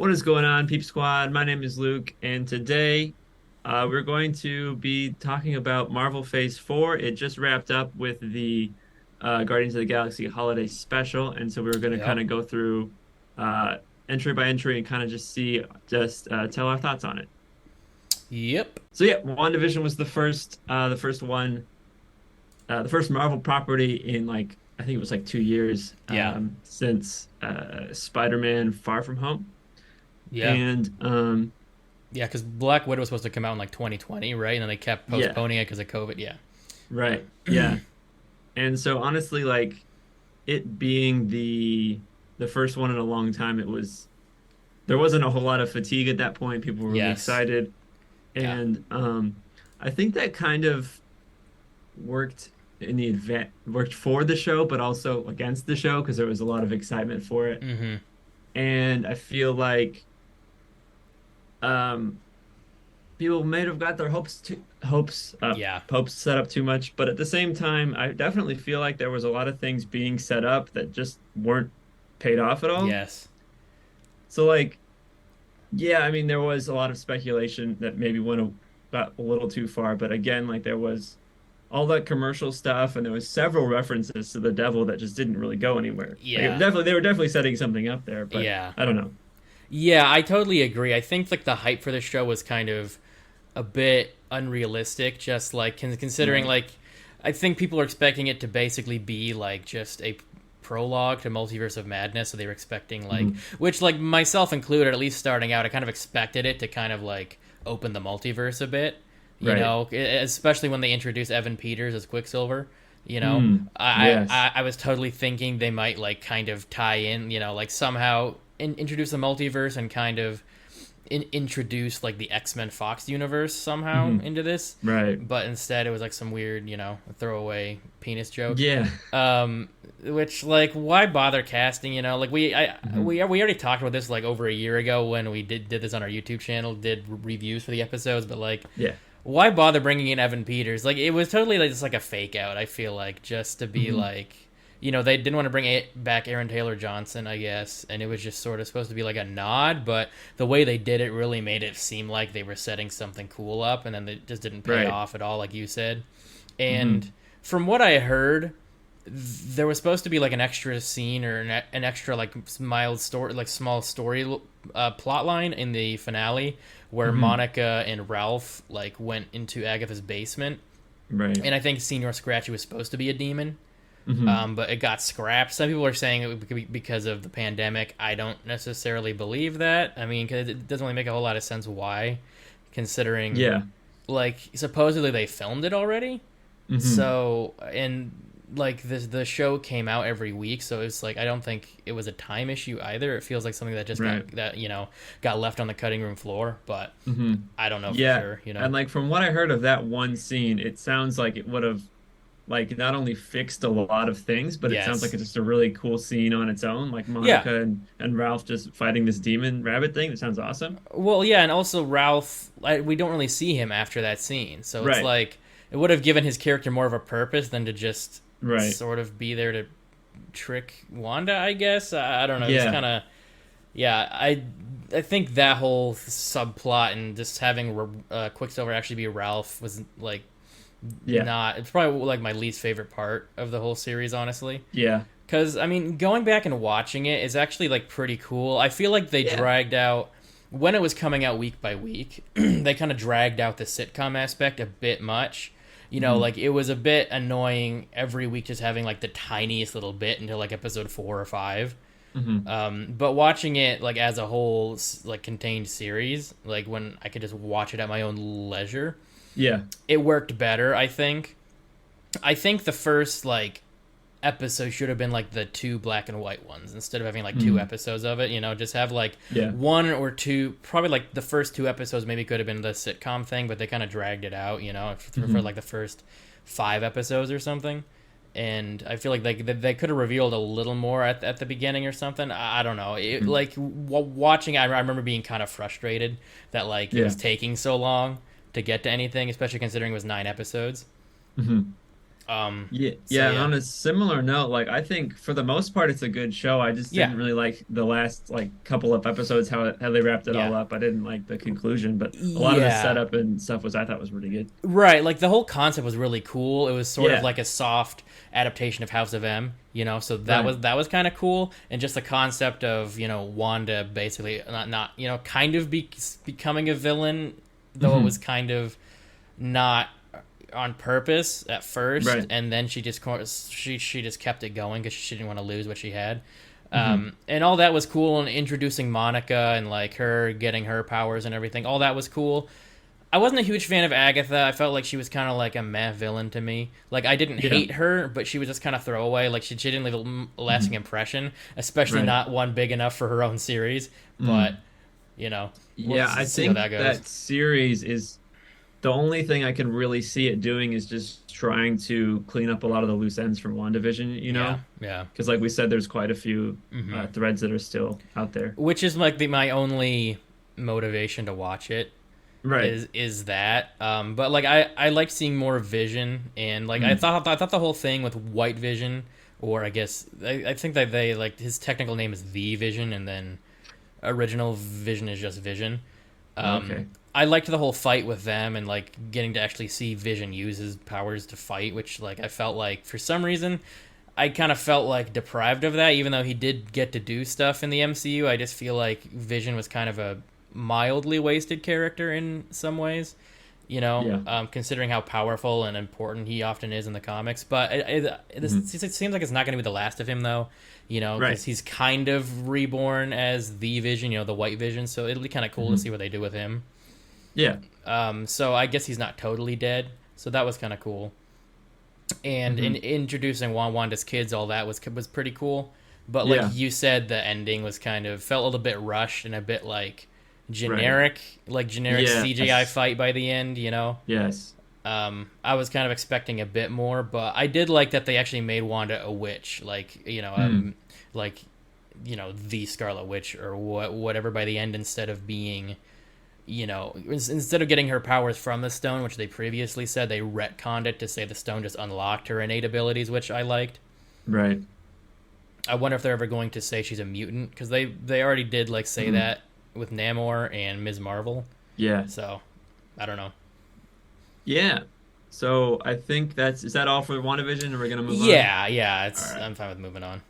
What is going on, Peep Squad? My name is Luke, and today we're going to be talking about Marvel Phase 4. It just wrapped up with the Guardians of the Galaxy Holiday Special, and so we were going to kind Yep. of go through uh, entry by entry and kind of tell our thoughts on it. Yep. So yeah, WandaVision was the first one, the first Marvel property in like I think it was like 2 years Yeah. since Spider-Man: Far From Home. Yeah. And Yeah, because Black Widow was supposed to come out in like 2020, right? And then they kept yeah, postponing it because of COVID. Yeah. right. Yeah. And so honestly, like it being the first one in a long time, there wasn't a whole lot of fatigue at that point. People were really Yes. excited. Yeah. And I think that kind of worked worked for the show, but also against the show because there was a lot of excitement for it. Mm-hmm. And I feel like um people may have got their Yeah. hopes set up too much, but at the same time, I definitely feel like there was a lot of things being set up that just weren't paid off at all. Yes. So like, yeah, I mean, there was a lot of speculation that maybe got a little too far, but again, like there was all that commercial stuff, and there was several references to the devil that just didn't really go anywhere. Like Yeah. they were definitely setting something up there, but Yeah. I don't know. Yeah, I totally agree. I think like the hype for the show was kind of a bit unrealistic, just like considering Right. like I think people are expecting it to basically be like just a prologue to Multiverse of Madness, so they were expecting like Mhm. which like myself included, at least starting out, I kind of expected it to kind of like open the multiverse a bit, Right. especially when they introduced Evan Peters as Quicksilver. Yes. I was totally thinking they might like kind of tie in, like somehow introduce the multiverse and kind of introduce like the X-Men Fox universe somehow Hmm. into this, Right. but instead it was like some weird, throwaway penis joke. Yeah. Um, which like why bother casting? Like Mhm. we already talked about this like over a year ago when we did this on our YouTube channel, did reviews for the episodes, but like Yeah. why bother bringing in Evan Peters? Like it was totally like just like a fake out. I feel like just to be Hmm. like, they didn't want to bring back Aaron Taylor Johnson, I guess, and it was just sort of supposed to be like a nod, but the way they did it really made it seem like they were setting something cool up, and then they just didn't pay Right. off at all, like you said. Hmm. And from what I heard, there was supposed to be like an extra scene or an extra like mild story, like small story plot line in the finale where Hmm. Monica and Ralph like went into Agatha's basement, Right. and I think Senior Scratchy was supposed to be a demon, Hmm. but it got scrapped. Some people are saying it would be because of the pandemic. I don't necessarily believe that. I mean, because it doesn't really make a whole lot of sense why, considering Yeah. like supposedly they filmed it already. Hmm. So and like the show came out every week, so it's like I don't think it was a time issue either. It feels like something that just Right. got left on the cutting room floor, but Hmm. I don't know for Yeah. sure. And like from what I heard of that one scene, it sounds like it would have like not only fixed a lot of things, but it sounds like Yes. it's just a really cool scene on its own. Like Yeah. Monica and Ralph just fighting this demon rabbit thing. That sounds awesome. Well, yeah, and also Ralph, we don't really see him after that scene, so it's Right. like it would have given his character more of a purpose than to just Right. sort of be there to trick Wanda, I guess. I don't know, just Yeah. kind of yeah. I think that whole subplot and just having Quicksilver actually be Ralph was like Yeah. not. It's probably like my least favorite part of the whole series, honestly. Yeah. Because I mean, going back and watching it is actually like pretty cool. I feel like they Yeah. dragged out when it was coming out week by week. They kind of dragged out the sitcom aspect a bit much. Hmm. Like it was a bit annoying every week just having like the tiniest little bit until like episode 4 or 5. Hmm. But watching it like as a whole, like contained series, like when I could just watch it at my own leisure, Yeah. it worked better. I think the first like episode should have been like the two black and white ones instead of having like two Hmm. episodes of it. Just have like Yeah. one or two. Probably like the first two episodes maybe could have been the sitcom thing, but they kind of dragged it out. For Hmm. like the first 5 episodes or something. And I feel like they could have revealed a little more at the beginning or something. I don't know. Hmm. Like watching, I remember being kind of frustrated that like it Yeah. was taking so long to get to anything, especially considering it was 9 episodes. Hmm. Yeah, So yeah, and yeah, on a similar note, like I think for the most part it's a good show. I just yeah, didn't really like the last like couple of episodes how they wrapped it yeah, all up. I didn't like the conclusion, but a lot of the yeah. setup and stuff was I thought was really good. Right, like the whole concept was really cool. It was sort of Yeah, like a soft adaptation of House of M, so right. that was kind of cool. And just the concept of Wanda basically not kind of becoming a villain, though it was Hmm. kind of not on purpose at first, Right. and then she just kept it going because she didn't want to lose what she had. Hmm. And all that was cool, and introducing Monica and like her getting her powers and everything. All that was cool. I wasn't a huge fan of Agatha. I felt like she was kind of like a meh villain to me. Like I didn't Yeah. hate her, but she was just kind of throwaway. Like she didn't leave a lasting Hmm. impression, especially Right. not one big enough for her own series. But Mm. we'll Yeah, I see how think that goes. that series is the only thing I can really see it doing is just trying to clean up a lot of the loose ends from WandaVision, you Yeah, know? yeah. Because like we said, there's quite a few Hmm. threads that are still out there. Which is like my only motivation to watch it Right. is that. But like I like seeing more Vision, and like Mm. I thought the whole thing with White Vision, or I guess I think that they like his technical name is the Vision, and then original Vision is just Vision. Okay. I liked the whole fight with them and like getting to actually see Vision use his powers to fight, which like I felt like for some reason I kind of felt like deprived of that, even though he did get to do stuff in the MCU. I just feel like Vision was kind of a mildly wasted character in some ways, Yeah. considering how powerful and important he often is in the comics. But Mhm. it seems like it's not going to be the last of him, though, Right. because he's kind of reborn as the Vision, the White Vision. So it'll be kind of cool to Hmm. see what they do with him. Yeah. So I guess he's not totally dead. So that was kind of cool. And in Hmm. introducing Wanda's kids, all that was pretty cool. But like Yeah. you said, the ending was kind of felt a little bit rushed and a bit Right. like generic CGI Yes. fight by the end. Yes. I was kind of expecting a bit more, but I did like that they actually made Wanda a witch, Hmm. like the Scarlet Witch or whatever by the end, instead of being instead of getting her powers from the stone, which they previously said, they retconned it to say the stone just unlocked her innate abilities, which I liked. Right. I wonder if they're ever going to say she's a mutant, because they already did like say Hmm. that with Namor and Ms. Marvel. Yeah. So I don't know. Yeah. So I think is that all for WandaVision, and we're gonna move on? Yeah, yeah, All it's right. I'm fine with moving on.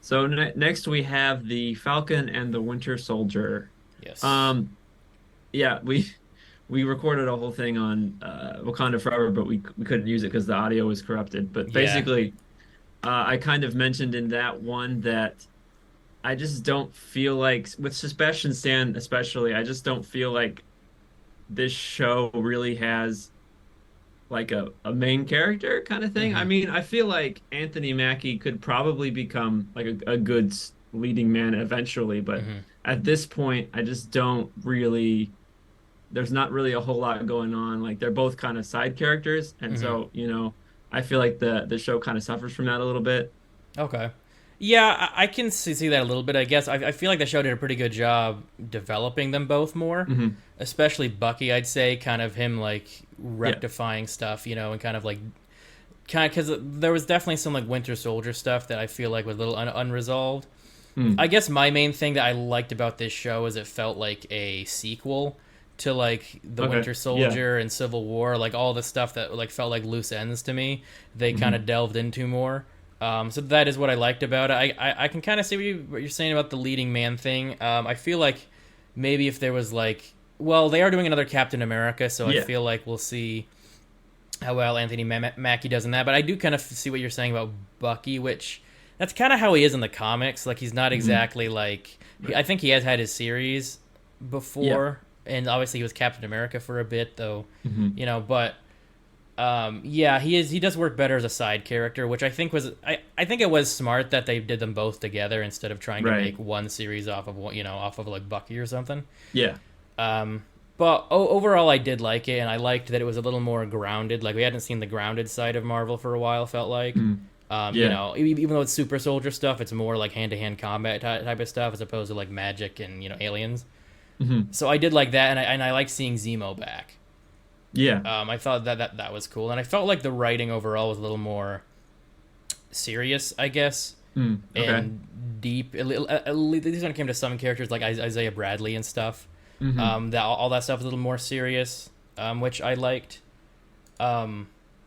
So next we have the Falcon and the Winter Soldier. Yes. Um, yeah, we recorded a whole thing on Wakanda Forever, but we couldn't use it because the audio was corrupted. But Yeah. basically, I kind of mentioned in that one that I just don't feel like with Sebastian Stan especially, I just don't feel like this show really has like a main character kind of thing. I Hmm. mean, I feel like Anthony Mackie could probably become like a good leading man eventually, but Hmm. at this point, I just don't really. There's not really a whole lot going on. Like they're both kind of side characters, and Hmm. so I feel like the show kind of suffers from that a little bit. Okay. Yeah, I can see that a little bit. I guess I feel like the show did a pretty good job developing them both more, Hmm. especially Bucky. I'd say kind of him like Yeah. rectifying stuff, and kind of like because there was definitely some like Winter Soldier stuff that I feel like was a little unresolved. I Mm. guess my main thing that I liked about this show is it felt like a sequel to like the Okay. Winter Yeah. Soldier and Civil War, like all the stuff that like felt like loose ends to me. They kind Hmm. of delved into more. So that is what I liked about it. I can kind of see what you're saying about the leading man thing. I feel like maybe if there was like, well, they are doing another Captain America, so I Yeah. feel like we'll see how well Anthony Mackie does in that. But I do kind of see what you're saying about Bucky, which that's kind of how he is in the comics. Like he's not Hmm. exactly like Right. I think he has had his series Yeah. before, and obviously he was Captain America for a bit, though. Hmm. But yeah, he does work better as a side character, which I think I think it was smart that they did them both together instead of trying to Right. make one series off of one, off of like Bucky or something. Yeah. But overall, I did like it, and I liked that it was a little more grounded. Like we hadn't seen the grounded side of Marvel for a while. Felt like, Mm. Yeah. even though it's super soldier stuff, it's more like hand to hand combat type of stuff as opposed to like magic and aliens. Hmm. So I did like that, and I like seeing Zemo back. Yeah. I thought that was cool, and I felt like the writing overall was a little more serious, I guess, Okay. and deep. At least when it came to some characters like Isaiah Bradley and stuff, Hmm. that all that stuff was a little more serious, which I liked.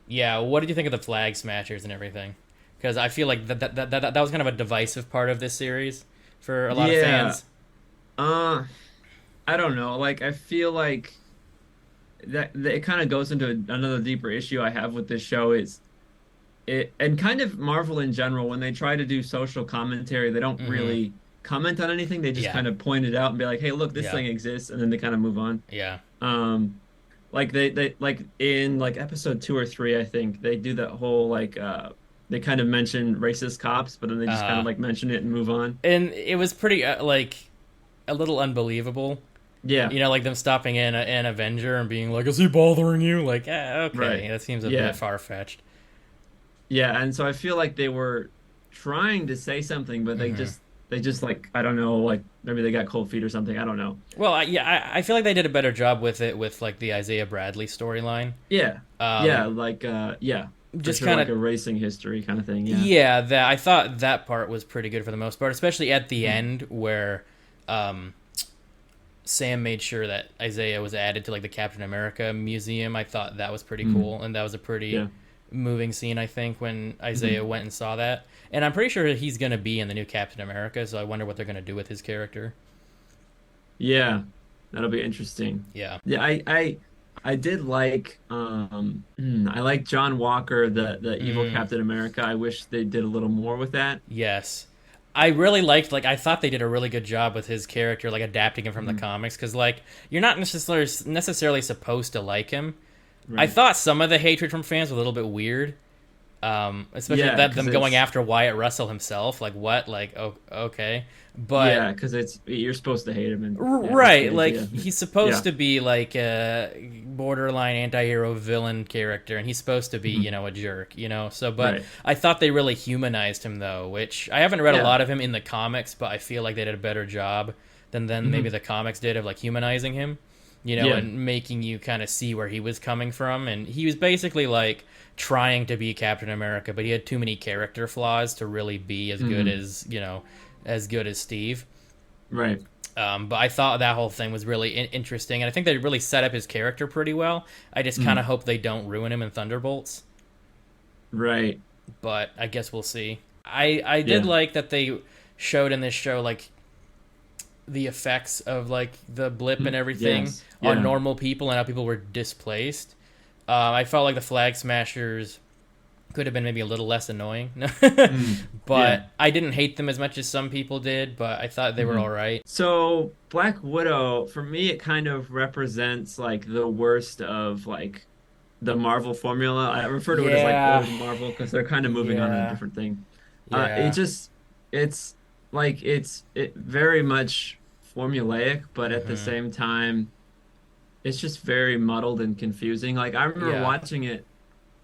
Yeah, what did you think of the flag smashers and everything? Because I feel like that was kind of a divisive part of this series for a lot of Yeah. fans. Uh, I don't know. Like, I feel like that it kind of goes into another deeper issue I have with this show is it, and kind of Marvel in general, when they try to do social commentary, they don't Mm-hmm. really comment on anything. They just Yeah. kind of point it out and be like, "Hey, look, this Yeah. thing exists," and then they kind of move on. Yeah. Like they like in like episode 2 or 3, I think they do that whole they kind of mention racist cops, but then they just kind Uh, of like mention it and move on. and it was pretty like a little unbelievable. Yeah, You know, like them stopping in an Avenger and being like, "Is he bothering you?" Like, right. okay, that seems a bit Yeah, far fetched. yeah, and so I feel like they were trying to say something, but Hmm. they just like I don't know, like maybe they got cold feet or something. I don't know. Well, I feel like they did a better job with it with like the Isaiah Bradley storyline. Yeah, yeah, Um, yeah, for just sure, kind like of a racing history kind of thing. Yeah. yeah, that I thought that part was pretty good for the most part, especially at the Mm. end where um, Sam made sure that Isaiah was added to like the Captain America museum. I thought that was pretty Mm. cool, and that was a pretty Yeah. moving scene. I think when Hmm. Isaiah went and saw that, and I'm pretty sure he's gonna be in the new Captain America. So I wonder what they're gonna do with his character. Yeah, that'll be interesting. Yeah. Yeah, I did like I like John Walker, the evil Mm, Captain America. I wish they did a little more with that. yes. I really liked like I thought they did a really good job with his character, like adapting him from the Mhm. comics, because like you're not necessarily supposed to like him. I Right. thought some of the hatred from fans was a little bit weird, especially Yeah, that because them going it's after Wyatt Russell himself. Like what? Like oh, okay, but yeah, because it's you're supposed to hate him, and yeah, that's the right, like idea. he's supposed Yeah. to be like a borderline anti-hero villain character, and he's supposed to be Mhm. a jerk, So, but Right. I thought they really humanized him though, which I haven't read a Yeah. lot of him in the comics, but I feel like they did a better job than maybe Hmm. the comics did of like humanizing him. Yeah. And making you kind of see where he was coming from. And he was basically like trying to be Captain America, but he had too many character flaws to really be as good Hmm. as, as good as Steve. Right. But I thought that whole thing was really interesting. And I think they really set up his character pretty well. I just kind Mhm. of hope they don't ruin him in Thunderbolts. Right. But I guess we'll see. I did Yeah. like that they showed in this show, like, the effects of like the blip and Mhm. everything Yes. on Yeah. normal people and how people were displaced. I felt like the flag smashers could have been maybe a little less annoying, Yeah. but I didn't hate them as much as some people did. But I thought they were Mhm. all right. So Black Widow, for me, it kind of represents like the worst of like the Marvel formula. I refer to it as like Yeah, old Marvel because they're kind of moving on to a yeah, different thing. It yeah. just it's like it very much formulaic, but at the Hmm. same time, it's just very muddled and confusing. Like I remember Yeah, watching it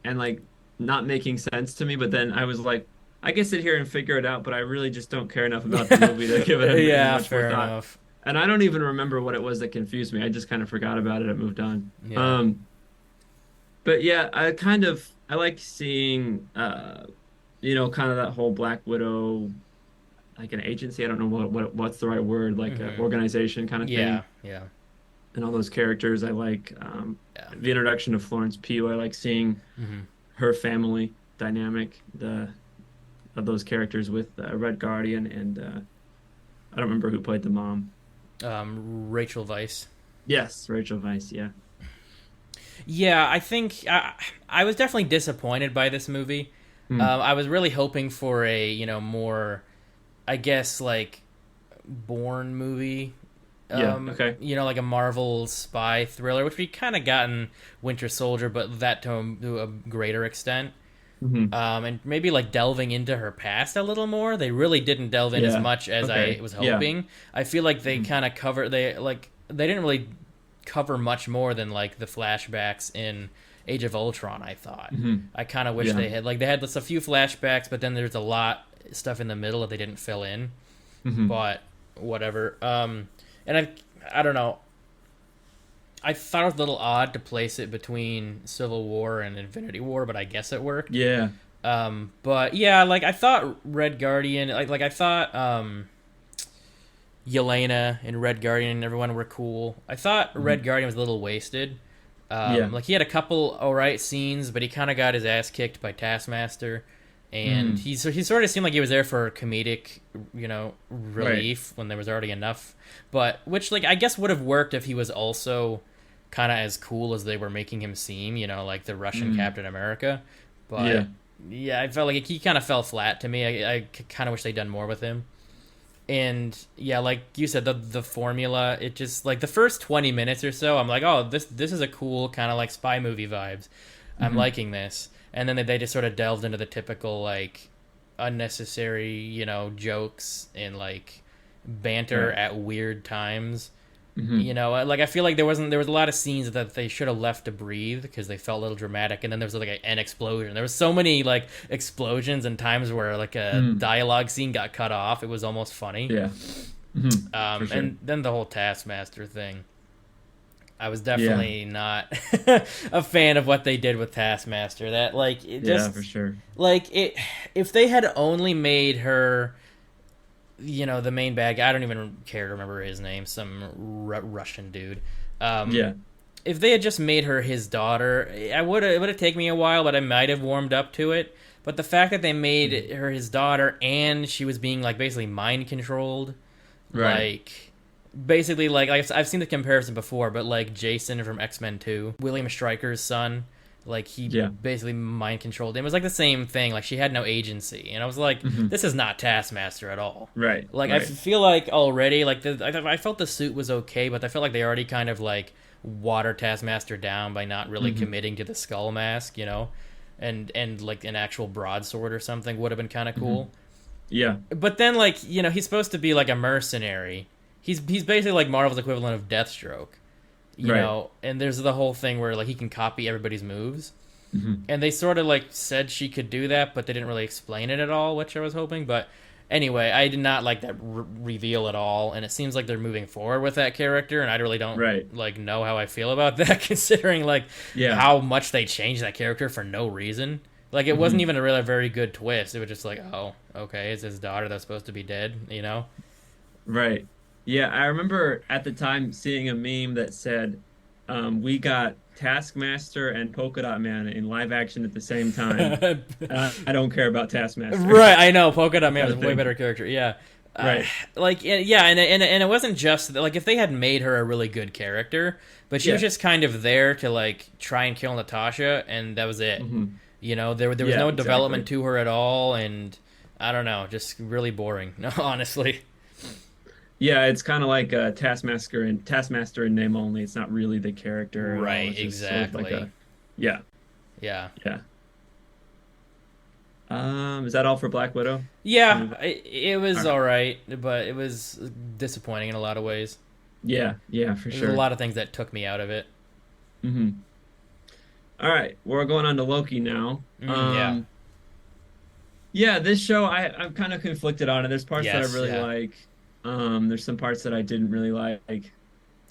and like not making sense to me, but then I was like, I can sit here and figure it out, but I really just don't care enough about the movie to give it any yeah. much more Fair thought. enough. And I don't even remember what it was that confused me. I just kind of forgot about it and moved on. Yeah. But yeah, I like seeing kind of that whole Black Widow like an agency. I don't know what's the right word, like an Hmm. organization kind of Yeah, thing. yeah, And all those characters. I like yeah. the introduction of Florence Pugh. I like seeing Hmm. her family dynamic, the of those characters with Red Guardian and I don't remember who played the mom. Rachel Weisz. Yes, Rachel Weisz. Yeah. Yeah, I think I was definitely disappointed by this movie. Hmm. I was really hoping for a more, I guess, like Bourne movie. Yeah. Okay. Like a Marvel spy thriller, which we kind of got in Winter Soldier, but that to a greater extent. Hmm. And maybe like delving into her past a little more. They really didn't delve in as Yeah. much as I Okay. was Yeah. hoping. I feel like they Hmm. kind of they didn't really cover much more than like the flashbacks in Age of Ultron. I thought. Hmm. I kind of wish Yeah. they had just a few flashbacks, but then there's a lot stuff in the middle that they didn't fill in. Hmm. But whatever. And I don't know. I thought it was a little odd to place it between Civil War and Infinity War, but I guess it worked. Yeah. But yeah, like I thought Red Guardian, like I thought Yelena and Red Guardian and everyone were cool. I thought Red Guardian was a little wasted. Yeah. Like he had a couple alright scenes, but he kind of got his ass kicked by Taskmaster, and he sort of seemed like he was there for comedic, relief when there was already enough. But which like I guess would have worked if he was also kind of as cool as they were making him seem, like the Russian Captain America. But yeah, I felt like he kind of fell flat to me. I kind of wish they'd done more with him. And yeah, like you said, the formula, it just like the first 20 minutes or so, I'm like, oh, this is a cool kind of like spy movie vibes. I'm liking this. And then they just sort of delved into the typical like unnecessary, jokes and like banter at weird times. Like I feel like there was a lot of scenes that they should have left to breathe because they felt a little dramatic, and then there was like an explosion. There was so many like explosions and times where like a dialogue scene got cut off. It was almost funny. Yeah. For sure. And then the whole Taskmaster thing. I was definitely not a fan of what they did with Taskmaster. That like it just for sure. Like it, if they had only made her, the main bad guy, I don't even care to remember his name, some Russian dude. If they had just made her his daughter, it would have taken me a while, but I might have warmed up to it. But the fact that they made her his daughter and she was being like basically mind controlled, like basically like I've seen the comparison before, but like Jason from X-Men 2, William Stryker's son. Like, he basically mind controlled him. It was like the same thing. Like, she had no agency. And I was like, this is not Taskmaster at all. Right. Like, I feel like already, like, I felt the suit was okay, but I felt like they already kind of, like, watered Taskmaster down by not really committing to the skull mask, and like, an actual broadsword or something would have been kind of cool. Yeah. But then, like, he's supposed to be, like, a mercenary. He's basically, like, Marvel's equivalent of Deathstroke. You know, and there's the whole thing where like he can copy everybody's moves, and they sort of like said she could do that, but they didn't really explain it at all, which I was hoping. But anyway, I did not like that reveal at all, and it seems like they're moving forward with that character, and I really don't like know how I feel about that, considering like how much they changed that character for no reason. Like it wasn't even a really very good twist. It was just like, oh, okay, it's his daughter that's supposed to be dead, Right. Yeah, I remember at the time seeing a meme that said, we got Taskmaster and Polka Dot Man in live action at the same time. I don't care about Taskmaster. Right, I know. Polka Dot Man is a way better character, yeah. Right. And it wasn't just, like, if they had made her a really good character, but she was just kind of there to, like, try and kill Natasha, and that was it. There was no development to her at all, and I don't know, just really boring, honestly. Yeah, it's kind of like Taskmaster in name only. It's not really the character. Right, exactly. Sort of like Yeah. Is that all for Black Widow? Yeah, it was all right, but it was disappointing in a lot of ways. Yeah, for sure. There's a lot of things that took me out of it. All right, we're going on to Loki now. Yeah, this show I'm kind of conflicted on it. There's parts that I really like. There's some parts that I didn't really like.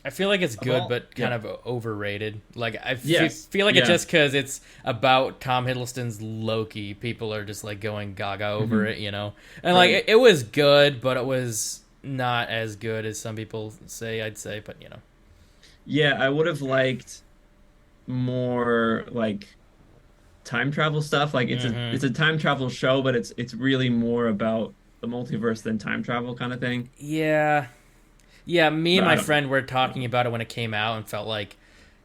I feel like it's good, but kind of overrated. Like I feel like it's just because it's about Tom Hiddleston's Loki, people are just like going gaga over it, And like it was good, but it was not as good as some people say. I'd say, but Yeah, I would have liked more like time travel stuff. Like it's a time travel show, but it's really more about the multiverse than time travel kind of thing. Yeah, me and my friend were talking about it when it came out and felt like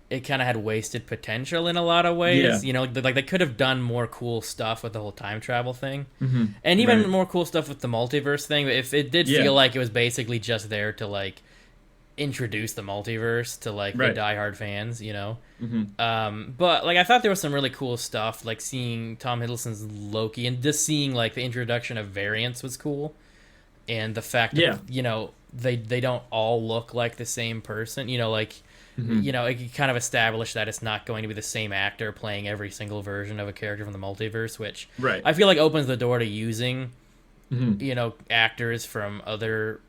it kind of had wasted potential in a lot of ways. Like they could have done more cool stuff with the whole time travel thing, and even more cool stuff with the multiverse thing. If it did feel like it was basically just there to like introduce the multiverse to like the diehard fans, but like I thought there was some really cool stuff, like seeing Tom Hiddleston's Loki and just seeing like the introduction of variants was cool, and the fact that they don't all look like the same person, it kind of established that it's not going to be the same actor playing every single version of a character from the multiverse, which I feel like opens the door to using actors from other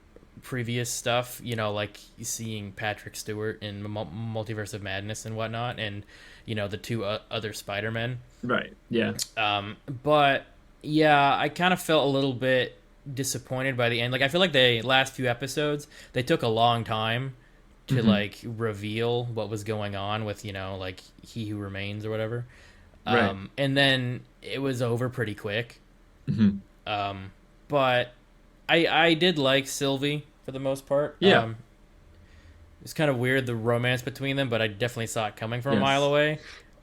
previous stuff, like seeing Patrick Stewart in Multiverse of Madness and whatnot, and the two other Spider-Men. Right. Yeah. But yeah, I kind of felt a little bit disappointed by the end. Like I feel like the last few episodes they took a long time to Hmm. like reveal what was going on with like He Who Remains or whatever. Right. And then it was over pretty quick. Hmm. But I did like Sylvie for the most part. Yeah. It's kind of weird the romance between them, but I definitely saw it coming from a mile Yes. away.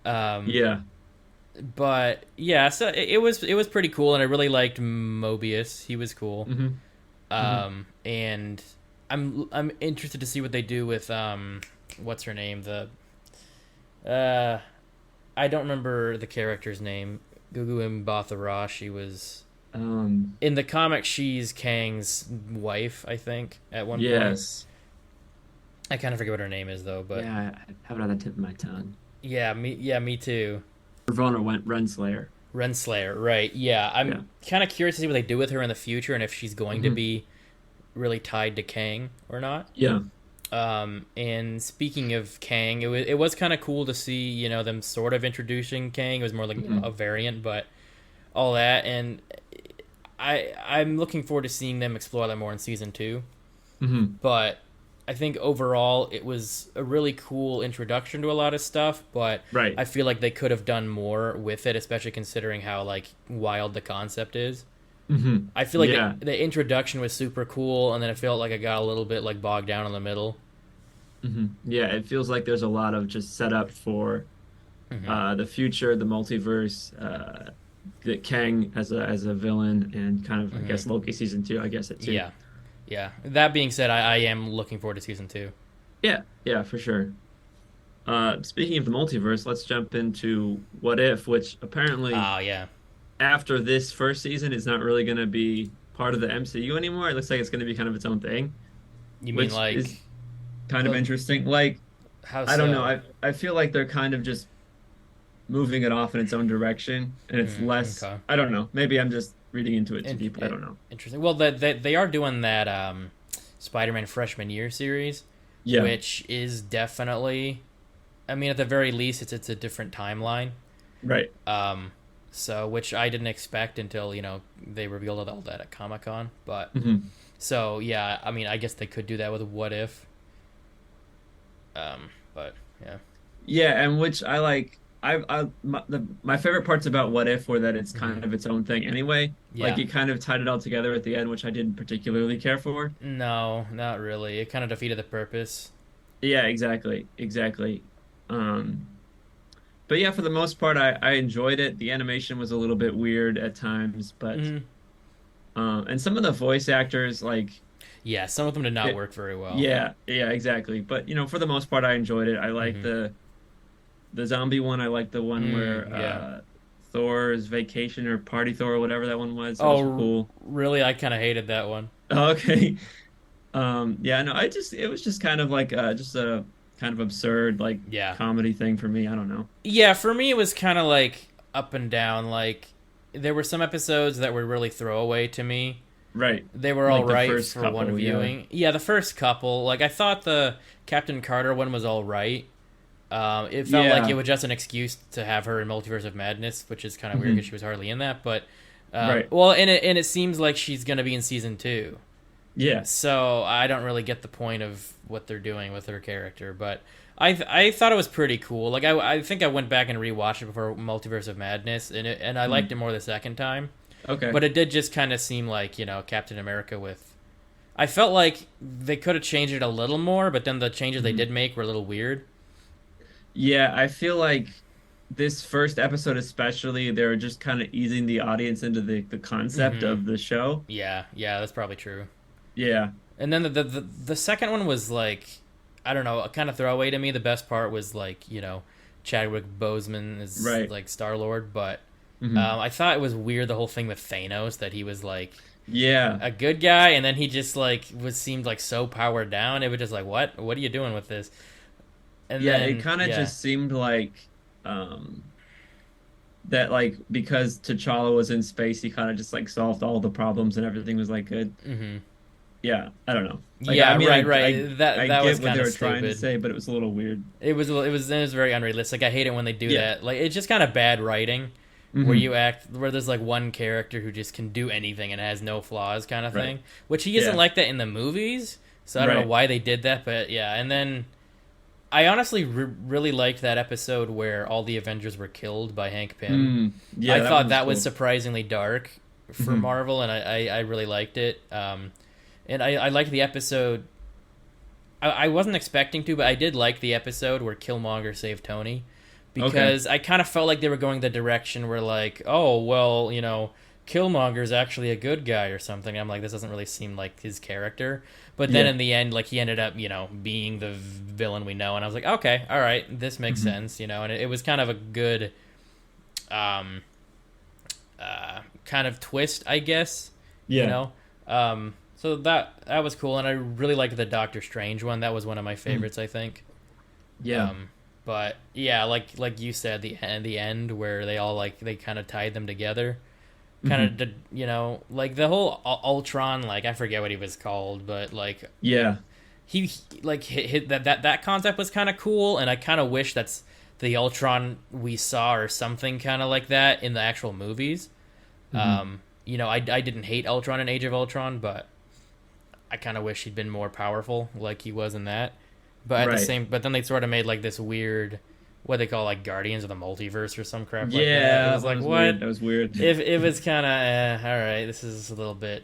Um, Yeah. but yeah, so it was pretty cool, and I really liked Mobius. He was cool. Hmm. Hmm. And I'm interested to see what they do with what's her name, the uh I don't remember the character's name. Gugu Mbatha-Raw. She was in the comic. She's Kang's wife, I think, at one point. Yes. I kind of forget what her name is though, but Yeah, I have it on the tip of my tongue. me too. Ravonna went Renslayer. Renslayer, right? Yeah, Yeah. I'm kind of curious to see what they do with her in the future and if she's going to Hmm. be really tied to Kang or not. Yeah. And speaking of Kang, it was kind of cool to see them sort of introducing Kang. It was more like Hmm. a variant, but all that, and I'm looking forward to seeing them explore that more in season 2. Hmm. But I think overall it was a really cool introduction to a lot of stuff, but Right. I feel like they could have done more with it, especially considering how like wild the concept is. Hmm. I feel like Yeah. the introduction was super cool, and then it felt like I got a little bit like bogged down in the middle. Hmm. Yeah. It feels like there's a lot of just setup for Hmm. the future, the multiverse, that Kang as a villain, and kind of I Hmm. guess Loki season 2. I guess it too. Yeah, yeah. That being said, I am looking forward to season 2. Yeah. Yeah. For sure. Speaking of the multiverse, let's jump into What If, which apparently Oh yeah. after this first season is not really going to be part of the MCU anymore. It looks like it's going to be kind of its own thing, You mean which like is kind of the interesting. Like, how I don't know. so? I feel like they're kind of just moving it off in its own direction, and it's less. Okay. I don't know. Maybe I'm just reading into it too In, deep. I in, don't know. Interesting. Well, they are doing that Spider-Man freshman year series, Yeah. which is definitely. I mean, at the very least, it's a different timeline. Right. So which I didn't expect until they revealed all that at Comic-Con. But Hmm. so yeah, I mean, I guess they could do that with What If. But yeah. Yeah, and which I like. My favorite parts about What If were that it's Hmm. kind of its own thing anyway. Like Yeah. it kind of tied it all together at the end, which I didn't particularly care for. No, not really. It kind of defeated the purpose. Yeah, exactly, exactly. Um, but yeah, for the most part, I enjoyed it. The animation was a little bit weird at times, but Hmm. and some of the voice actors, like Yeah, some of them did not it, work very well. yeah, yeah, exactly. But for the most part, I enjoyed it. I like Hmm. the zombie one. I like the one where Yeah. Thor's Vacation or Party Thor or whatever that one was. That was Oh, cool. really? I kind of hated that one. Okay. Yeah, no, it was just kind of like just a kind of absurd like Yeah. comedy thing for me. I don't know. Yeah, for me it was kind of like up and down. Like there were some episodes that were really throwaway to me. Right. They were all Like the right first for one couple, yeah. viewing. Yeah, the first couple. Like I thought the Captain Carter one was all right. It felt like Yeah. it was just an excuse to have her in Multiverse of Madness, which is kind of weird Hmm. because she was hardly in that. But Right. well, and it seems like she's gonna be in season 2. Yeah. So I don't really get the point of what they're doing with her character, but I thought it was pretty cool. Like I think I went back and rewatched it before Multiverse of Madness, and I liked it more the second time. Okay. But it did just kind of seem like Captain America with. I felt like they could have changed it a little more, but then the changes they Mhm. did make were a little weird. Yeah, I feel like this first episode especially, they were just kind of easing the audience into the concept Hmm. of the show. Yeah, that's probably true. Yeah. And then the second one was like, I don't know, a kind of throwaway to me. The best part was like Chadwick Boseman is Right. like Star Lord, but Hmm. I thought it was weird the whole thing with Thanos that he was like Yeah. a good guy, and then he just like seemed like so powered down. It was just like, what are you doing with this? And Yeah, then it kind of yeah, just seemed like um that like because T'Challa was in space, he kind of just like solved all the problems and everything was like good. hmm yeah, I don't know. Like, I Yeah, mean, right, right. That I that was get what kind they of were trying to stupid. say, but it was a little weird. It was very unrealistic. I hate it when they do Yeah. that. Like it's just kind of bad writing, Hmm. where there's like one character who just can do anything and has no flaws, kind of Right. thing. Which he isn't Yeah. like that in the movies. So I don't know Right. why they did that, but yeah. And then I honestly really liked that episode where all the Avengers were killed by Hank Pym. I Yeah, that one thought was that was cool. surprisingly dark for Hmm. Marvel, and I really liked it. And I liked the episode. I wasn't expecting to, but I did like the episode where Killmonger saved Tony Okay. because I kind of felt like they were going the direction where, like, oh, well, Killmonger's actually a good guy or something. I'm like, this doesn't really seem like his character. But then Yeah. in the end, like, he ended up, being the villain we know. And I was like, okay, all right, this makes Hmm. sense, and it was kind of a good um, kind of twist, I guess, you Yeah. know? So that was cool, and I really liked the Doctor Strange one. That was one of my Mm. favorites, I think. Yeah. Um, but yeah, like you said, the end where they kind of tied them together, kind Hmm. of did, like the whole Ultron, like I forget what he was called, but like Yeah. he like hit that concept was kind of cool, and I kind of wish that's the Ultron we saw or something kind of like that in the actual movies. Hmm. I didn't hate Ultron in Age of Ultron, but I kind of wish he'd been more powerful like he was in that. Right. But then they sort of made like this weird, what they call like Guardians of the Multiverse or some crap like that. It Yeah, was that one like, was what? weird. That was weird. If it was kind of all right, this is a little bit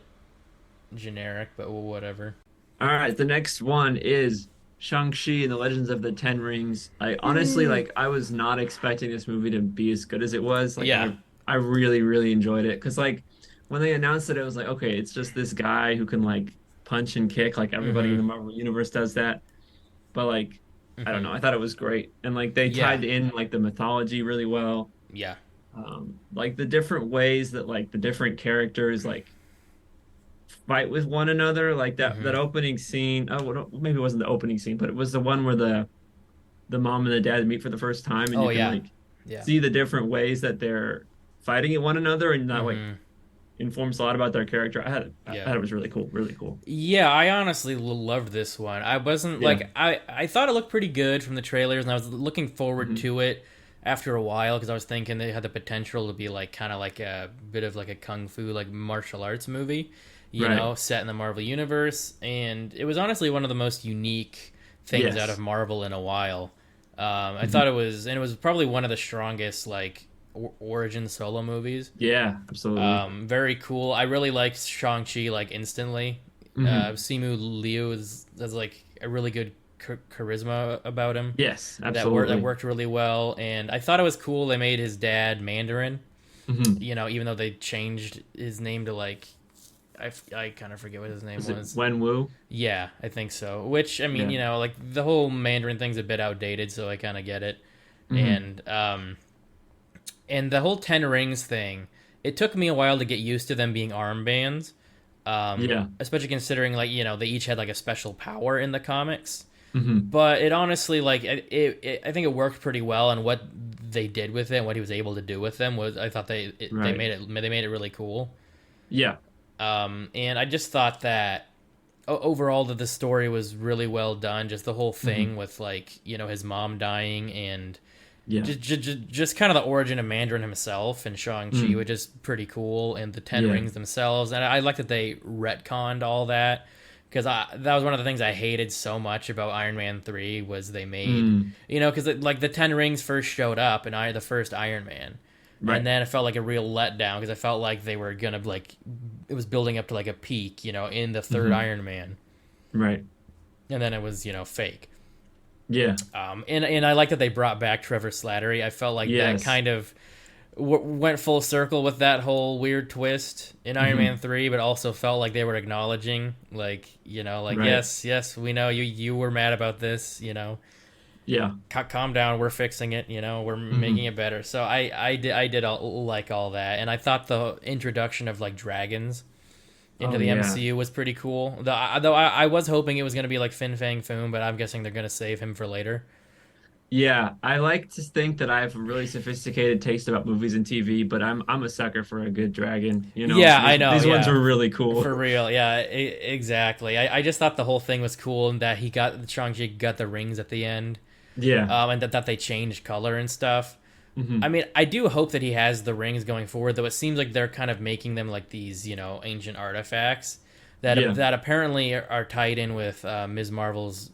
generic, but whatever. All right, the next one is Shang-Chi and the Legends of the Ten Rings. I honestly Yay. like I was not expecting this movie to be as good as it was. Like Yeah. I really really enjoyed it cuz like when they announced it was like okay, it's just this guy who can like punch and kick like everybody in Mm-hmm. the Marvel universe does that. But like I don't Mm-hmm. know, I thought it was great. And like they Yeah. tied in like the mythology really well. Yeah. Like the different ways that like the different characters like fight with one another like that Mm-hmm. opening scene. Oh well, maybe it wasn't the opening scene, but it was the one where the mom and the dad meet for the first time and Oh you can yeah. like Yeah. see the different ways that they're fighting at one another and that like Mm-hmm. informs a lot about their character. I Yeah. thought it was really cool, really cool. Yeah, I honestly loved this one. I wasn't Yeah. like I thought it looked pretty good from the trailers, and I was looking forward Hmm. to it after a while because I was thinking they had the potential to be like kind of like a bit of like a kung fu like martial arts movie, Right. set in the Marvel universe, and it was honestly one of the most unique things out of Yes. Marvel in a while. I thought Hmm. it was, and it was probably one of the strongest like origin solo movies. Yeah, absolutely. Very cool. I really liked Shang Chi like instantly. Hmm. Simu Liu has like a really good charisma about him Yes, that absolutely. worked really well. And I thought it was cool they made his dad Mandarin. Hmm. Even though they changed his name to like I kind of forget what his name Was it was. Wen Wu? Yeah, I think so. Which I mean, Yeah. like the whole Mandarin thing's a bit outdated, so I kind of get it. Hmm. And the whole Ten Rings thing, it took me a while to get used to them being armbands, Yeah. especially considering like they each had like a special power in the comics. Hmm. But it honestly like I think it worked pretty well, and what they did with it, and what he was able to do with them was I thought Right. they made it really cool. Yeah. And I just thought that overall that the story was really well done. Just the whole Hmm. thing with like his mom dying and Yeah. just kind of the origin of Mandarin himself and Shang-Chi, Mm. which is pretty cool, and the Ten Yeah. Rings themselves. And I like that they retconned all that because that was one of the things I hated so much about Iron Man 3 was they made, Mm. because like the Ten Rings first showed up in the first Iron Man. And Right. then it felt like a real letdown because I felt like they were gonna like it was building up to like a peak, in the third Hmm. Iron Man, Right. and then it was fake. Yeah. And I like that they brought back Trevor Slattery. I felt like that Yes. kind of went full circle with that whole weird twist in Iron Hmm. Man 3, but also felt like they were acknowledging, like, like, Right. yes, we know you were mad about this, Yeah. calm down, we're fixing it, we're Hmm. making it better. So I did like all that, and I thought the introduction of like dragons into Oh the yeah. MCU was pretty cool. Though I was hoping it was going to be like Fin Fang Foom, but I'm guessing they're going to save him for later. Yeah, I like to think that I have a really sophisticated taste about movies and TV, but I'm a sucker for a good dragon. Yeah, I know. These ones Yeah, were really cool. for real. Yeah, exactly. I just thought the whole thing was cool, and that he got Shang-Chi got the rings at the end, Yeah. and that they changed color and stuff. I Hmm. mean, I do hope that he has the rings going forward, though it seems like they're kind of making them like these, ancient artifacts Yeah. that apparently are tied in with Ms. Marvel's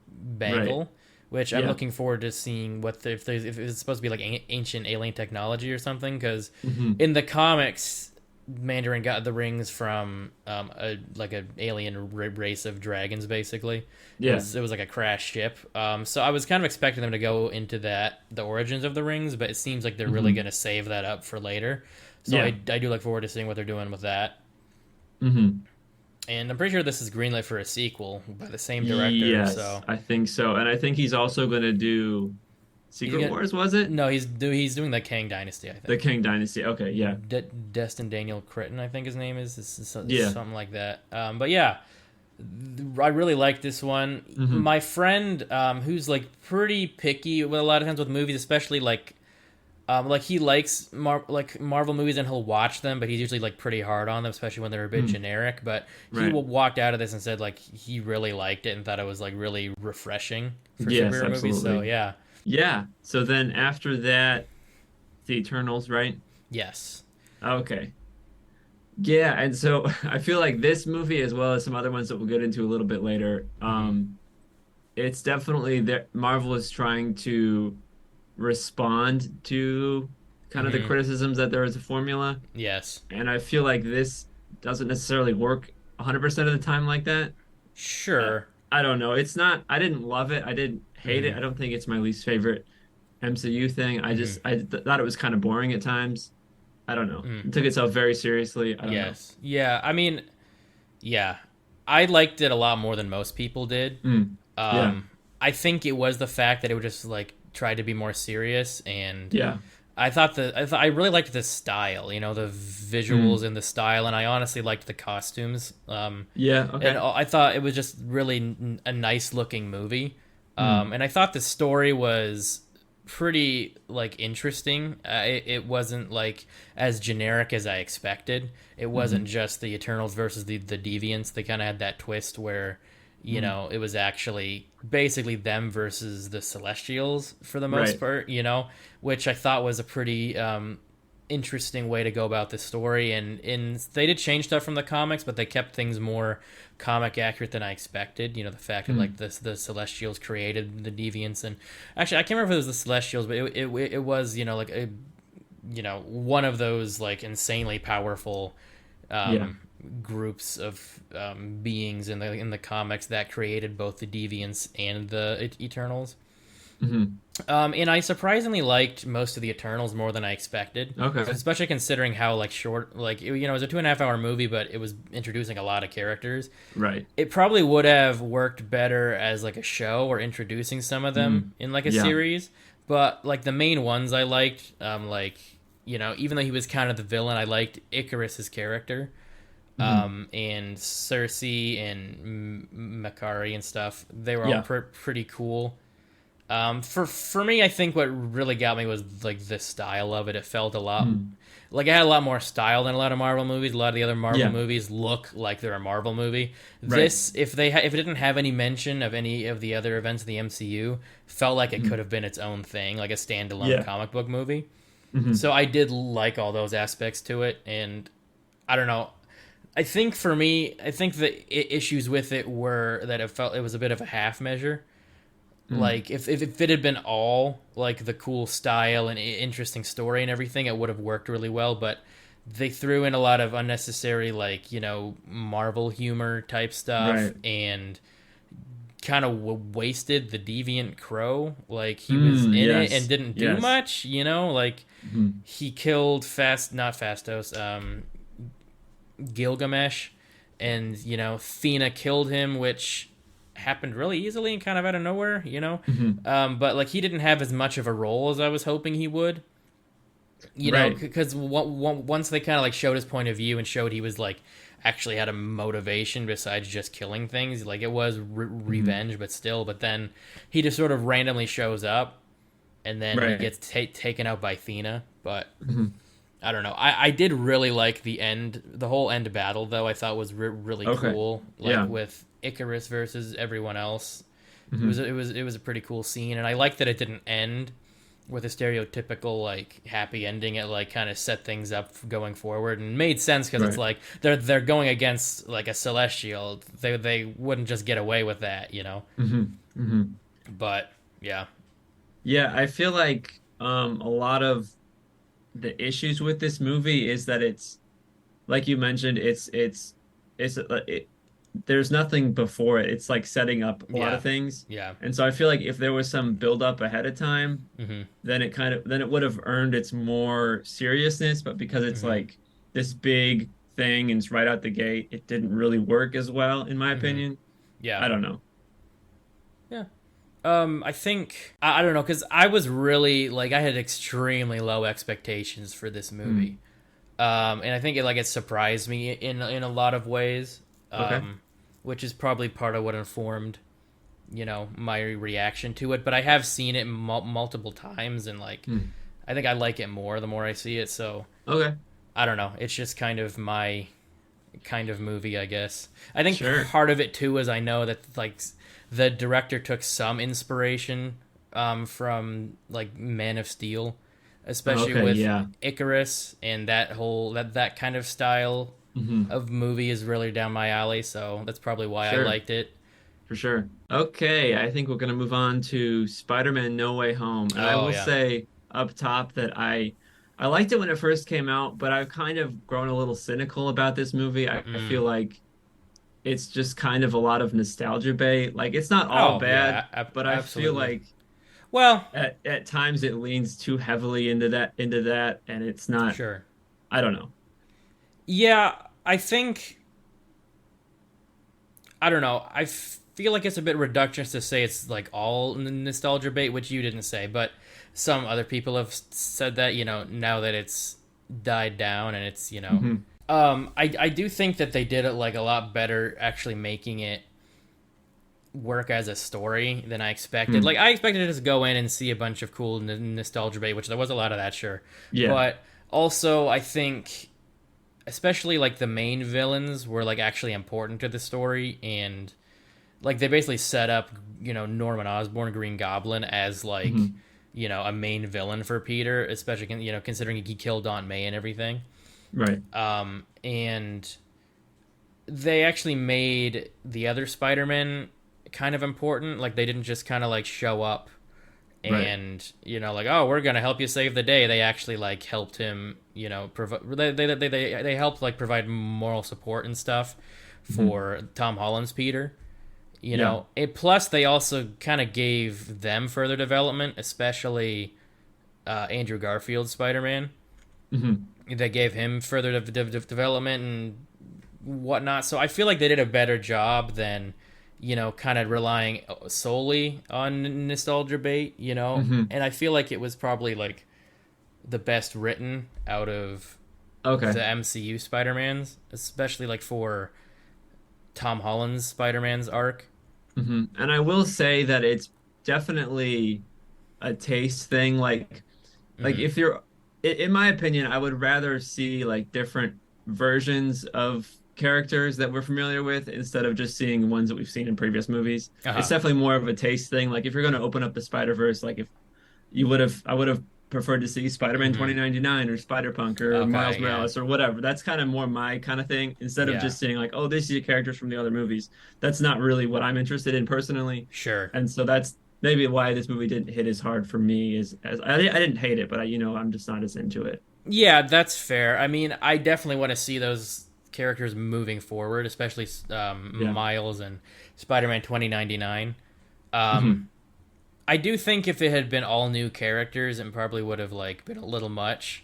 Right. bangle, which I'm Yeah. looking forward to seeing if it's supposed to be like ancient alien technology or something. Because Hmm. in the comics, Mandarin got the rings from a like an alien race of dragons. Basically, Yeah. it was like a crash ship. So I was kind of expecting them to go into the origins of the rings, but it seems like they're really Hmm. going to save that up for later. So Yeah. I do look forward to seeing what they're doing with that. Hmm. And I'm pretty sure this is greenlit for a sequel by the same director. Yes, So I think so. And I think he's also going to do he's Secret gonna Wars, was it? no, he's doing the Kang Dynasty, I The think. King Dynasty. Okay, yeah. Destin Daniel Cretton, I think his name is. Yeah. Something like that. But yeah, I really like this one. Hmm. My friend, who's like pretty picky with a lot of times with movies, especially like he likes Marvel movies and he'll watch them, but he's usually like pretty hard on them, especially when they're a bit Mm. generic. But he Right. walked out of this and said like he really liked it and thought it was like really refreshing for Yes, superhero movies. So absolutely. yeah, Yeah. So then after that, the Eternals, right? yes. Okay. Yeah, and so I feel like this movie, as well as some other ones that we'll get into a little bit later, Hmm. it's definitely that Marvel is trying to respond to kind of the Hmm. criticisms that there is a formula, Yes. and I feel like this doesn't necessarily work 100% of the time like that. Uh, Sure. I don't know. It's not, I didn't love it. I didn't hate it. Hmm. I don't think it's my least favorite MCU thing. Hmm. Thought it was kind of boring at times. I don't know. Mm. It took itself very seriously. I don't know. Yes. Yeah. I mean, yeah. I liked it a lot more than most people did. Mm. Yeah. I think it was the fact that it would just like try to be more serious, and Yeah. I really liked the style, the visuals Mm. and the style, and I honestly liked the costumes. Yeah. And Okay. I thought it was just really a nice looking movie. Mm. And I thought the story was pretty like interesting. It wasn't like as generic as I expected. It wasn't Mm. just the Eternals versus the Deviants. They kind of had that twist where Mm. it was actually basically them versus the Celestials for the most Right. part. Which I thought was a pretty interesting way to go about this story. And they did change stuff from the comics, but they kept things more comic accurate than I expected. The fact that like Mm. the Celestials created the Deviants, and actually I can't remember if it was the Celestials, but it was like a one of those like insanely powerful Yeah. groups of beings in the comics that created both the Deviants and the Eternals. Hmm. And I surprisingly liked most of the Eternals more than I expected, Okay. especially considering how like short, like it was a 2.5 hour movie, but it was introducing a lot of characters. Right. It probably would have worked better as like a show or introducing some of them Mm. in like a Yeah. series. But like the main ones I liked, even though he was kind of the villain, I liked Icarus's character, Hmm. and Cersei and Makari and stuff. They were all Yeah. pretty cool. For me, I think what really got me was like the style of it. It felt a lot Mm. like it had a lot more style than a lot of Marvel movies. A lot of the other Marvel Yeah. movies look like they're a Marvel movie. Right. This, if it didn't have any mention of any of the other events of the MCU, felt like it Mm. could have been its own thing, like a standalone Yeah. comic book movie. Hmm. So I did like all those aspects to it, and I don't know. I think for me, I think the issues with it were that it felt it was a bit of a half measure. Mm. Like if it had been all like the cool style and interesting story and everything, it would have worked really well. But they threw in a lot of unnecessary like Marvel humor type stuff Right. and kind of wasted the Deviant Crow. Like he was in it and Yes. didn't do Yes. much. Like Hmm. he killed not Fastos, Gilgamesh, and Thena killed him, which happened really easily and kind of out of nowhere. Hmm. But like he didn't have as much of a role as I was hoping he would. Right. Because once they kind of like showed his point of view and showed he was like actually had a motivation besides just killing things. Like it was Hmm. revenge, but still. But then he just sort of randomly shows up, and then he Right. gets taken out by Thena. But Hmm. I don't know. I did really like the end, the whole end battle though. I thought was really Okay. cool. Like Yeah. with Icarus versus everyone else. Hmm. It was a pretty cool scene, and I like that it didn't end with a stereotypical like happy ending. It like kind of set things up going forward and made sense because it's Right. like they're going against like a celestial. They wouldn't just get away with that, you know. Hmm. Hmm. But yeah. Yeah, I feel like a lot of the issues with this movie is that it's like you mentioned, it's there's nothing before it. It's like setting up a lot Yeah. of things. Yeah. And so I feel like if there was some build up ahead of time, Mhm. then it would have earned its more seriousness, but because it's Mhm. like this big thing and it's right out the gate, it didn't really work as well, in my Mhm. opinion. Yeah. I don't know. Yeah. I think I don't know because I was really like I had extremely low expectations for this movie. Hmm. And I think it surprised me in a lot of ways, Okay. um, which is probably part of what informed my reaction to it. But I have seen it multiple times, and like Hmm. I think I like it more the more I see it. So Okay. I don't know. It's just kind of my kind of movie, I guess. I think Sure. part of it too is I know that like the director took some inspiration from like Man of Steel, especially Okay, with yeah. Icarus and that kind of style Hmm. of movie is really down my alley. So that's probably why I Sure. liked it. For sure. Okay, I think we're gonna move on to Spider-Man No Way Home. And I Oh will yeah. say up top that I liked it when it first came out, but I've kind of grown a little cynical about this movie. I Mm. feel like it's just kind of a lot of nostalgia bait. Like it's not all Oh bad, yeah. but I feel Absolutely. like Well, at times it leans too heavily into that, and it's not, sure. I don't know. Yeah, I think I don't know. Feel like it's a bit reductionist to say it's like all nostalgia bait, which you didn't say, but some other people have said that. Now that it's died down and it's Hmm. I do think that they did it like a lot better, actually making it work as a story than I expected. Like Hmm. I expected to just go in and see a bunch of cool nostalgia bait, which there was a lot of that, sure, Yeah. but also I think especially like the main villains were like actually important to the story and like they basically set up Norman Osborn, Green Goblin, as like Hmm. a main villain for Peter, especially considering he killed Aunt May and everything. Right. And they actually made the other Spider-Man kind of important. Like they didn't just kind of like show up Right. and like, oh, we're gonna help you save the day. They actually like helped him, provide they helped like provide moral support and stuff Hmm. for Tom Holland's Peter. Yeah. Plus they also kind of gave them further development, especially Andrew Garfield's Spider-Man. Hmm. They gave him further development and whatnot. So I feel like they did a better job than kind of relying solely on nostalgia bait. Hmm. And I feel like it was probably like the best written out of Okay. the MCU Spider-Mans, especially like for Tom Holland's Spider-Man's arc. And I will say that it's definitely a taste thing. Like Mm-hmm. if you're, in my opinion, I would rather see like different versions of characters that we're familiar with instead of just seeing ones that we've seen in previous movies. Uh It's huh. definitely more of a taste thing. Like if you're going to open up the Spider-Verse, like if I would have preferred to see Spider-Man Mm-hmm. 2099 or Spider-Punk or Miles Okay. Yeah. Morales or whatever. That's kind of more my kind of thing instead of Yeah. just seeing like, oh, these are characters from the other movies. That's not really what I'm interested in personally. Sure. And so that's maybe why this movie didn't hit as hard for me as I didn't hate it, but I'm just not as into it. Yeah, that's fair. I mean, I definitely want to see those characters moving forward, especially Yeah. Miles and Spider-Man 2099. Um, Hmm. I do think if it had been all new characters, it probably would have like been a little much.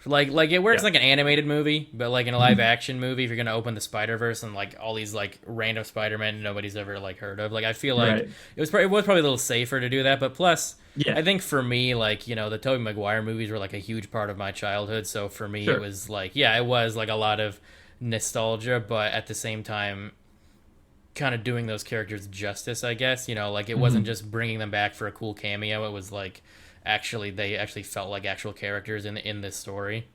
Like it works Yeah. like an animated movie, but like in a live Hmm. action movie, if you're gonna open the Spider Verse and like all these like random Spider Man nobody's ever like heard of, like I feel like Right. it was probably a little safer to do that. But plus, I Yeah. think for me, like the Tobey Maguire movies were like a huge part of my childhood. So for me, it Sure. was like it was like a lot of nostalgia, but at the same time, kind of doing those characters justice, I guess. Like it wasn't Hmm. just bringing them back for a cool cameo. It was like actually they actually felt like actual characters in this story.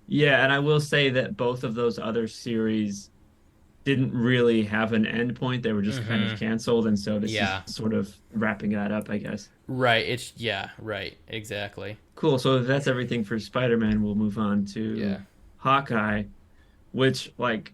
Yeah, and I will say that both of those other series didn't really have an end point. They were just kind of Mm-hmm. canceled, and so this is Yeah. sort of wrapping that up, I guess. Right. Right. Exactly. Cool. So if that's everything for Spider-Man, we'll move on Yeah. to Hawkeye, which like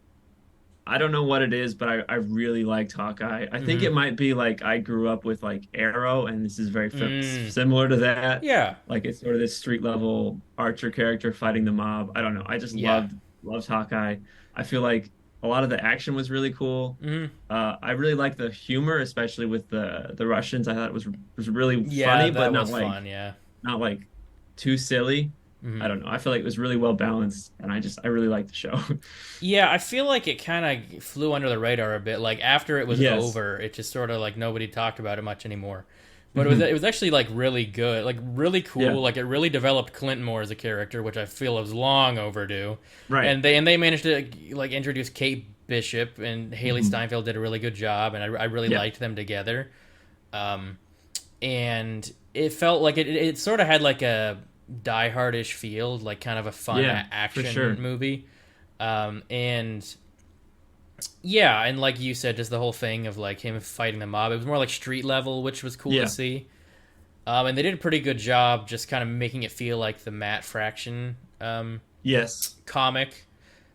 I don't know what it is, but I really liked Hawkeye. I think Mm-hmm. it might be like I grew up with like Arrow, and this is very Mm. similar to that. Yeah. Like it's sort of this street level archer character fighting the mob. I don't know. I just Yeah. loved Hawkeye. I feel like a lot of the action was really cool. Mm-hmm. I really like the humor, especially with the Russians. I thought it was really Yeah, funny, but that was fun. Yeah. not like too silly. Mm-hmm. I don't know. I feel like it was really well balanced, and I really liked the show. Yeah, I feel like it kind of flew under the radar a bit. Like after it was Yes. over, it just sort of like nobody talked about it much anymore. But it was Hmm. it was actually like really good, like really Yeah. cool. Like it really developed Clint more as a character, which I feel was long overdue. Right. And they managed to like introduce Kate Bishop and Haley Hmm. Steinfeld did a really good job, and I really Yeah. liked them together. Um, and it felt like it sort of had like a Die Hardish feel, like kind of a fun Yeah, for action sure. movie. And yeah, and like you said, just the whole thing of like him fighting the mob, it was more like street level, which was cool to Yeah. see. And they did a pretty good job just kind of making it feel like the Matt Fraction Yes. comic,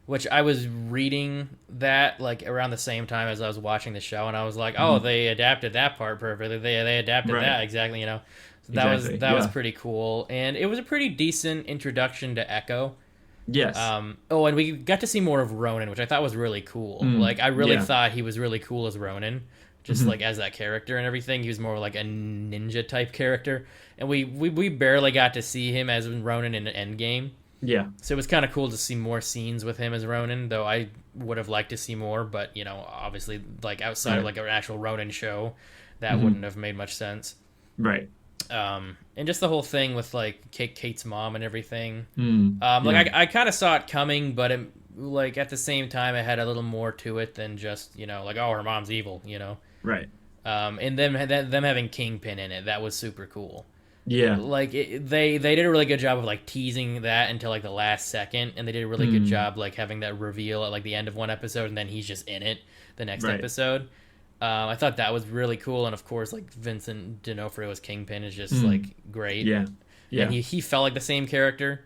which I was reading that like around the same time as I was watching the show, and I was like, oh, Hmm. they adapted that part perfectly. They adapted Right. that exactly. So Exactly. that was Yeah. pretty cool, and it was a pretty decent introduction to Echo. Yes. Oh, and we got to see more of Ronan, which I thought was really cool. Mm. Like, I really Yeah. thought he was really cool as Ronan, just Hmm. like as that character and everything. He was more like a ninja type character, and we barely got to see him as Ronan in Endgame. Yeah. So it was kind of cool to see more scenes with him as Ronan, though I would have liked to see more. But obviously, like outside of Right. like an actual Ronan show, that Hmm. wouldn't have made much sense. Right. And just the whole thing with like Kate's mom and everything. Mm. Yeah. Like I kind of saw it coming, but like at the same time, it had a little more to it than just like, oh, her mom's evil. Right. And them having Kingpin in it, that was super cool. Yeah. Like they did a really good job of like teasing that until like the last second, and they did a really good Mm. job like having that reveal at like the end of one episode, and then he's just in it the next Right. episode. I thought that was really cool, and of course, like Vincent D'Onofrio as Kingpin is just Mm. like great, Yeah. and Yeah. he felt like the same character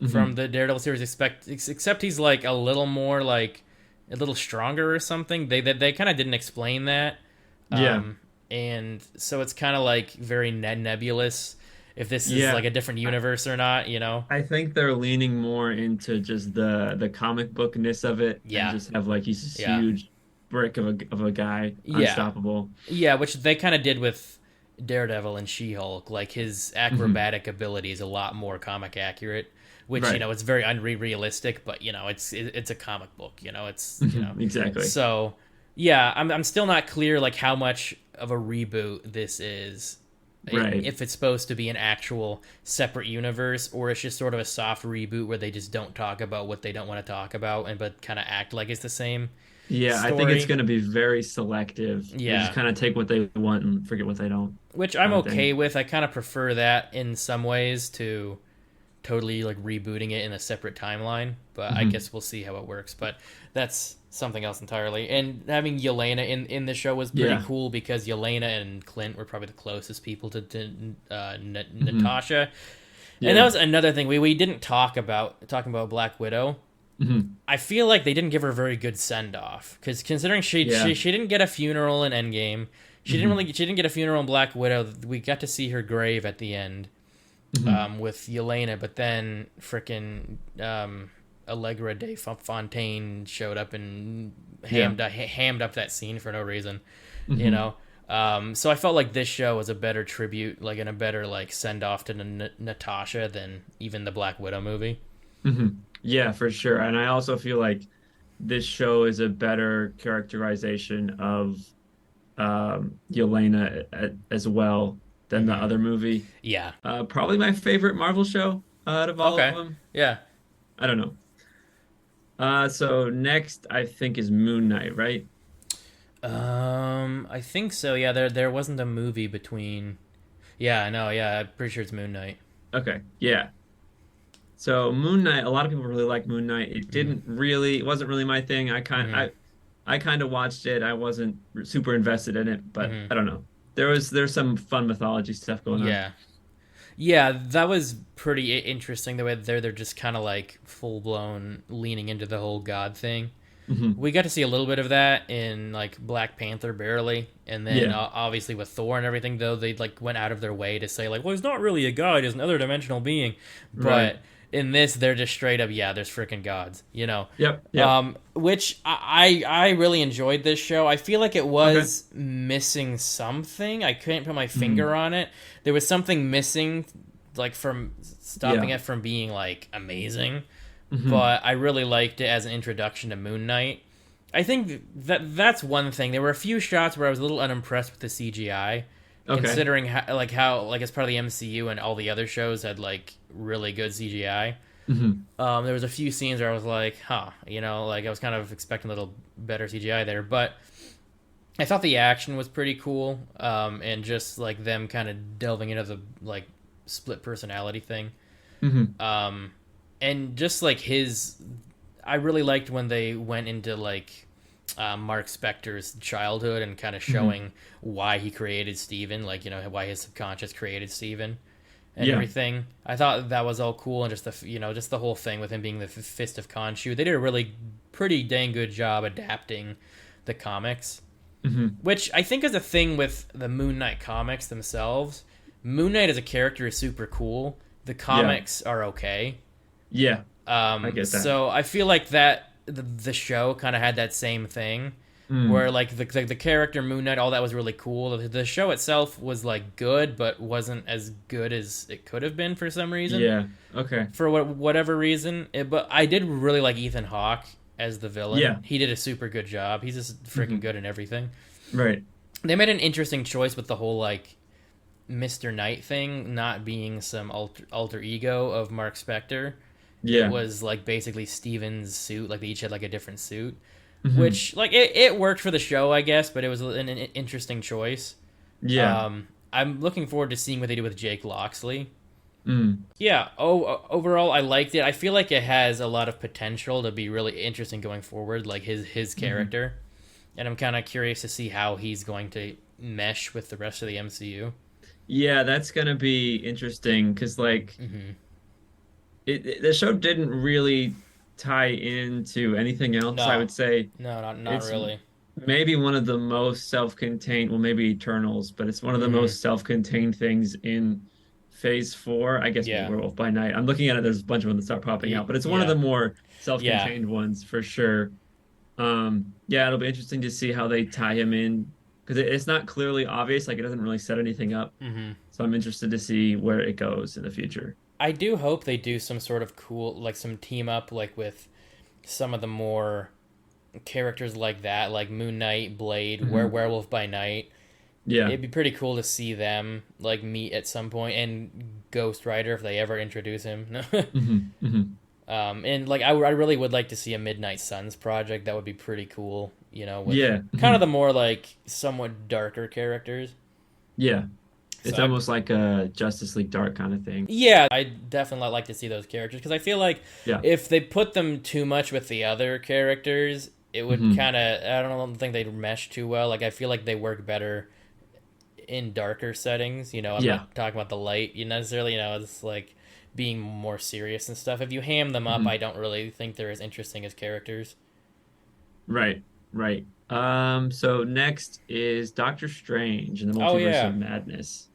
Hmm. from the Daredevil series, except he's like a little more like a little stronger or something. They kind of didn't explain that, Yeah. and so it's kind of like very nebulous if this is Yeah. like a different universe or not. I think they're leaning more into just the comic bookness of it and Yeah, just have like he's this yeah, huge brick of a guy, yeah, unstoppable. yeah. Which they kind of did with Daredevil and She-Hulk. Like his Hmm. acrobatic ability is a lot more comic accurate. Which Right. it's very unrealistic, but it's a comic book. It's Exactly. So yeah, I'm still not clear like how much of a reboot this is. Right. If it's supposed to be an actual separate universe, or it's just sort of a soft reboot where they just don't talk about what they don't want to talk about, and but kind of act like it's the same Yeah, I think it's story. going to be very selective. They just Yeah, kind of take what they want and forget what they don't, which I'm kind of thing. okay with. I kind of prefer that in some ways to totally like rebooting it in a separate timeline, but I Hmm. guess we'll see how it works. But that's something else entirely. And having Yelena in the show was pretty Yeah. cool because Yelena and Clint were probably the closest people to Hmm. Natasha. And that Yeah. was another thing we didn't talking about Black Widow. Hmm. I feel like they didn't give her a very good send off because considering Yeah. she didn't get a funeral in Endgame, Hmm. she didn't get a funeral in Black Widow. We got to see her grave at the end Hmm. with Yelena, but then frickin' Allegra de Fontaine showed up and Yeah. hammed up that scene for no reason, you Hmm. know. So I felt like this show was a better tribute, like and a better like send off to Natasha than even the Black Widow movie. Hmm. Yeah, for sure. And I also feel like this show is a better characterization of Yelena as well than the Hmm. other movie. Yeah. Probably my favorite Marvel show out of all of Okay. them. Yeah. I don't know. So next I think is Moon Knight, right? I think so. Yeah, there wasn't a movie between. Yeah, no, yeah, I'm pretty sure it's Moon Knight. Okay, yeah. So Moon Knight, a lot of people really like Moon Knight. Mm-hmm. It wasn't really my thing. Mm-hmm. I kind of watched it. I wasn't super invested in it, but Mm-hmm. I don't know. There's some fun mythology stuff going on. Yeah, yeah, that was pretty interesting. The way they're just kind of like full blown leaning into the whole God thing. Hmm. We got to see a little bit of that in like Black Panther barely, and then Yeah, obviously with Thor and everything. Though they like went out of their way to say like, well, he's not really a god; he's another dimensional being. right. But in this, they're just straight up, yeah, there's freaking gods, you know. Yep, yep. Which I really enjoyed this show. I feel like it Okay. was missing something. I couldn't put my Hmm. finger on it. There was something missing, like from stopping Yeah. it from being like amazing, Hmm. but I really liked it as an introduction to Moon Knight. I think that's one thing. There were a few shots where I was a little unimpressed with the CGI, Okay. considering how as part of the MCU and all the other shows had like really good CGI. Hmm. There was a few scenes where I was like, huh, like I was kind of expecting a little better CGI there, but I thought the action was pretty cool, and just like them kind of delving into the like split personality thing. Hmm. Um, and just like I really liked when they went into like Mark Spector's childhood and kind of Hmm. showing why he created Steven, like why his subconscious created Steven and Yeah. everything. I thought that was all cool, and just just the whole thing with him being the Fist of Khonshu. They did a really pretty dang good job adapting the comics, Hmm. which I think is a thing with the Moon Knight comics themselves. Moon Knight as a character is super cool. The Yeah. comics are okay. Yeah. I get that. So I feel like that the show kind of had that same thing, where Mm. like the character Moon Knight, all that was really cool. The show itself was like good, but wasn't as good as it could have been for some reason. Yeah. Okay. For whatever reason, but I did really like Ethan Hawke as the villain. Yeah. He did a super good job. He's just freaking Hmm. good in everything. Right. They made an interesting choice with the whole like Mr. Knight thing not being some alter ego of Mark Spector. It Yeah. was like basically Steven's suit. Like they each had like a different suit, Hmm. which like it worked for the show, I guess. But it was an interesting choice. Yeah. I'm looking forward to seeing what they do with Jake Loxley. Mm. Yeah. Oh, overall, I liked it. I feel like it has a lot of potential to be really interesting going forward. Like his Hmm. character, and I'm kind of curious to see how he's going to mesh with the rest of the MCU. Yeah, that's gonna be interesting because like Hmm. the show didn't really tie into anything else. I No, would say no, not it's really. maybe one of the most self-contained, well, maybe Eternals, but it's one of the Hmm. most self-contained things in Phase 4. I guess maybe Yeah. Werewolf by Night. I'm looking at it, there's a bunch of them that start popping out, but it's one of Yeah. the more Yeah. self-contained ones for sure. Yeah, it'll be interesting to see how they tie him in because it's not clearly obvious, like it doesn't really set anything up. Hmm. So I'm interested to see where it goes in the future. I do hope they do some sort of cool, like some team up, like with some of the more characters like that, like Moon Knight, Blade, Hmm. Werewolf by Night. Yeah. It'd be pretty cool to see them like meet at some point, and Ghost Rider if they ever introduce him. Hmm. Hmm. And like I really would like to see a Midnight Suns project. That would be pretty cool. With Yeah. kind of Hmm. the more like somewhat darker characters. Yeah. So It's I almost like a Justice League Dark kind of thing. Yeah, I definitely like to see those characters because I feel like Yeah. if they put them too much with the other characters, it would Hmm. kind of I don't think they'd mesh too well. Like I feel like they work better in darker settings. I'm Yeah. not talking about the light, necessarily. It's like being more serious and stuff. If you ham them up, I Hmm. don't really think they're as interesting as characters. Right. Right. So next is Doctor Strange and the Oh Multiverse of yeah, Madness.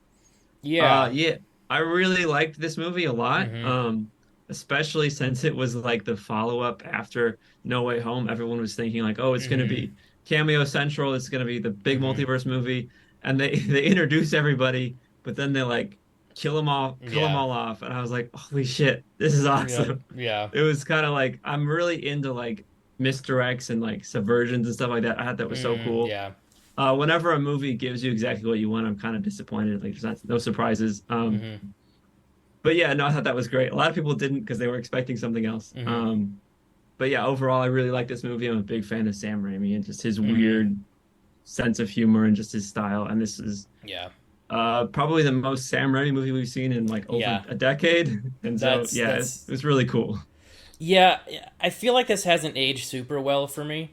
yeah. Yeah, I really liked this movie a lot. Mhm. Especially since it was like the follow-up after No Way Home. Everyone was thinking like, oh, it's gonna Mhm. be Cameo Central, it's gonna be the big Mhm. multiverse movie. And they they introduce everybody, but then they like kill them Yeah. all off. And I was like, holy shit, this is Yeah. awesome. Yeah. It was kind of like I'm really into like misdirects and like subversions and stuff like that. I thought that was so cool. Yeah. Whenever a movie gives you exactly what you want, I'm kind of disappointed. Like there's no surprises. Mhm. But yeah, no, I thought that was great. A lot of people didn't because they were expecting something else. Mhm. but yeah, overall, I really like this movie. I'm a big fan of Sam Raimi and just his Mm-hmm. weird sense of humor and just his style. And this is Yeah. probably the most Sam Raimi movie we've seen in like over Yeah. a decade. And so, That's yeah, it that's was really cool. yeah, I feel like this hasn't aged super well for me.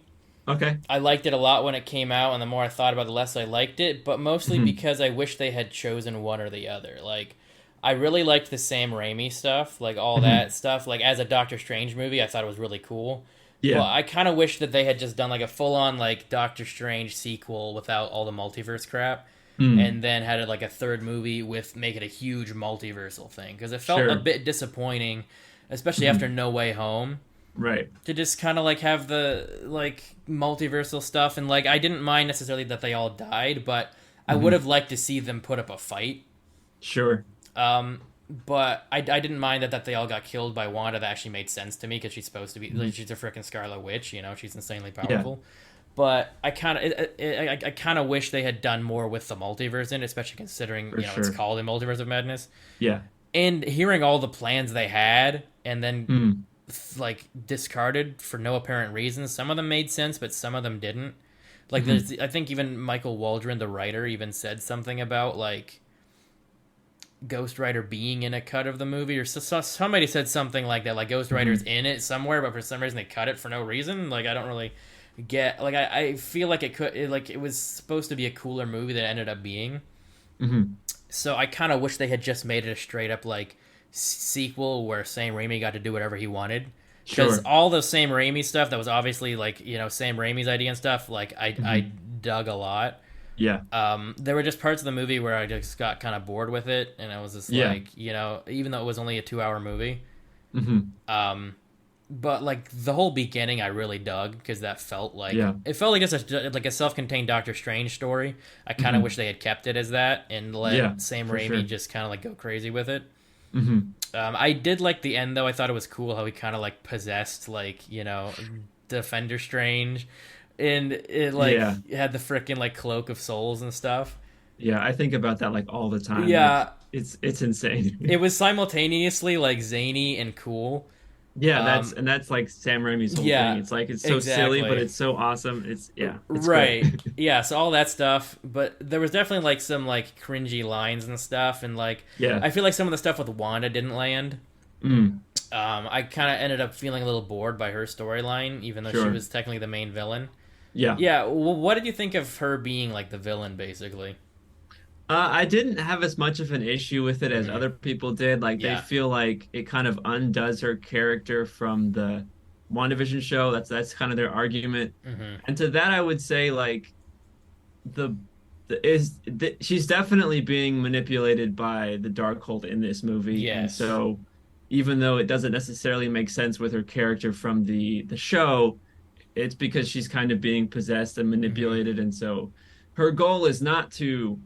Okay. I liked it a lot when it came out, and the more I thought about it, the less I liked it, but mostly Mhm. because I wish they had chosen one or the other. Like, I really liked the Sam Raimi stuff, like all Mhm. that stuff. Like, as a Doctor Strange movie, I thought it was really cool. But Yeah. I kind of wish that they had just done like a full on, like, Doctor Strange sequel without all the multiverse crap, Mm. and then had it like a third movie with make it a huge multiversal thing. Because it felt a Sure. bit disappointing, especially after Mhm. No Way Home, Right. to just kind of like have the like multiversal stuff. And like I didn't mind necessarily that they all died, but I would Mhm. have liked to see them put up a fight. Sure. um but I didn't mind that they all got killed by Wanda. That actually made sense to me because she's supposed to be like, Mhm. she's a freaking Scarlet Witch, you know, she's insanely Yeah. powerful. But I kind of I kind of wish they had done more with the multiverse in it, especially considering, For you know, it's sure. called the Multiverse of Madness. Yeah. And hearing all the plans they had and then Mm. like discarded for no apparent reason. Some of them made sense, but some of them didn't. Like Mhm. there's, I think even Michael Waldron, the writer, even said something about like Ghost Rider being in a cut of the movie, or somebody said something like that, like Ghost Rider's Mhm. in it somewhere, but for some reason they cut it for no reason. Like I don't really get. Like I feel like like it was supposed to be a cooler movie that it ended up being. Mhm. So I kind of wish they had just made it a straight up like sequel where Sam Raimi got to do whatever he wanted. Because Sure. all the Sam Raimi stuff that was obviously like, you know, Sam Raimi's idea and stuff, like I Mhm. dug a lot. Yeah. There were just parts of the movie where I just got kind of bored with it, and I was just Yeah. like, you know, even though it was only a 2 hour movie, Mhm. um, but like the whole beginning, I really dug because that felt like Yeah. it felt like just like a self-contained Doctor Strange story. I kind of Mhm. wish they had kept it as that and Yeah. let Sam For Raimi sure. just kind of like go crazy with it. Mhm. I did like the end though. I thought it was cool how he kind of like possessed, like, you know, Defender Strange, and it like Yeah. had the freaking like cloak of souls and stuff. Yeah. I think about that like all the time. Like Yeah, it's insane. it was simultaneously like zany and cool. Yeah, Um, that's like Sam Raimi's whole thing. yeah, It's like it's so silly, but exactly. it's so awesome. It's yeah, it's great. Right. Yeah, so all that stuff, but there was definitely like some like cringy lines and stuff, and like Yeah. I feel like some of the stuff with Wanda didn't land. Mm. I kind of ended up feeling a little bored by her storyline, even though she Sure. was technically the main villain. Yeah. Yeah, well, what did you think of her being like the villain, basically? I didn't have as much of an issue with it as Hmm. other people did. Like they Yeah. feel like it kind of undoes her character from the WandaVision show. That's kind of their argument. Hmm. And to that I would say like the she's definitely being manipulated by the Darkhold in this movie. And Yes. so even though it doesn't necessarily make sense with her character from the show, it's because she's kind of being possessed and Hmm. manipulated. And so her goal is not to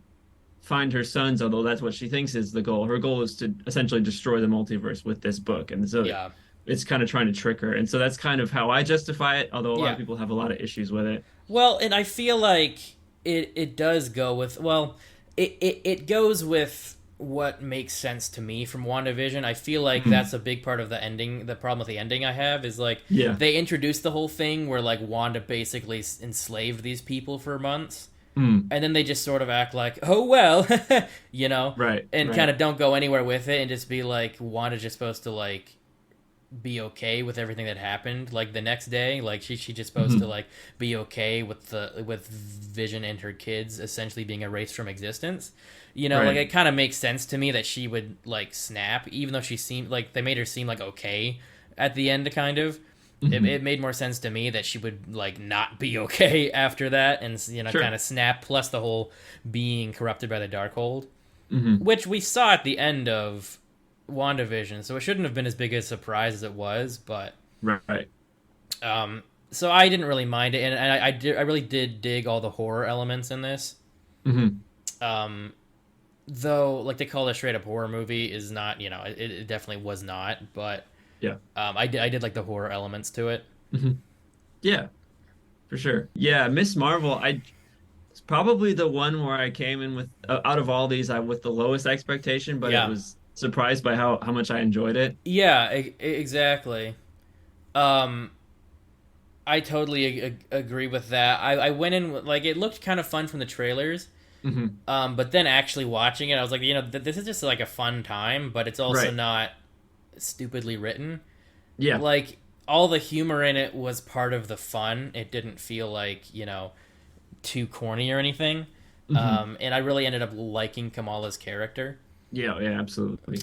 find her sons, although that's what she thinks is the goal. Her goal is to essentially destroy the multiverse with this book. And so Yeah. it's kind of trying to trick her. And so that's kind of how I justify it, although a lot of Yeah. people have a lot of issues with it. Well, and I feel like it does go with, well, it goes with what makes sense to me from WandaVision. I feel like Mm. that's a big part of the ending. The problem with the ending I have is like Yeah. they introduced the whole thing where like Wanda basically enslaved these people for months, Mm. and then they just sort of act like, oh well, you know, Right. and kind Right. of don't go anywhere with it and just be like Wanda's just supposed to like be okay with everything that happened like the next day. Like she just supposed to Hmm. like be okay with the with Vision and her kids essentially being erased from existence. You know, like Right. it kind of makes sense to me that she would like snap, even though she seemed like they made her seem like okay at the end. Kind of, it Hmm. made more sense to me that she would like not be okay after that, and you know, kind Sure. of snap. Plus the whole being corrupted by the Darkhold, Hmm. which we saw at the end of WandaVision, so it shouldn't have been as big a surprise as it was. But Right. um, so I didn't really mind it, and I really did dig all the horror elements in this. Hmm. Um, though, like they call it a straight up horror movie is not, you know, it definitely was not. But Yeah. I did like the horror elements to it. Hmm. Yeah, for sure. Yeah, Miss Marvel, I it's probably the one where I came in with out of all these, I with the lowest expectation, but it Yeah, was surprised by how much I enjoyed it. yeah, exactly. Um, I totally agree with that. I went in like it looked kind of fun from the trailers, Hmm. but then actually watching it, I was like, this is just like a fun time, but it's also Right. not stupidly written. Yeah. Like all the humor in it was part of the fun. It didn't feel like too corny or anything. Hmm. And I really ended up liking Kamala's character, Yeah. Yeah. Absolutely.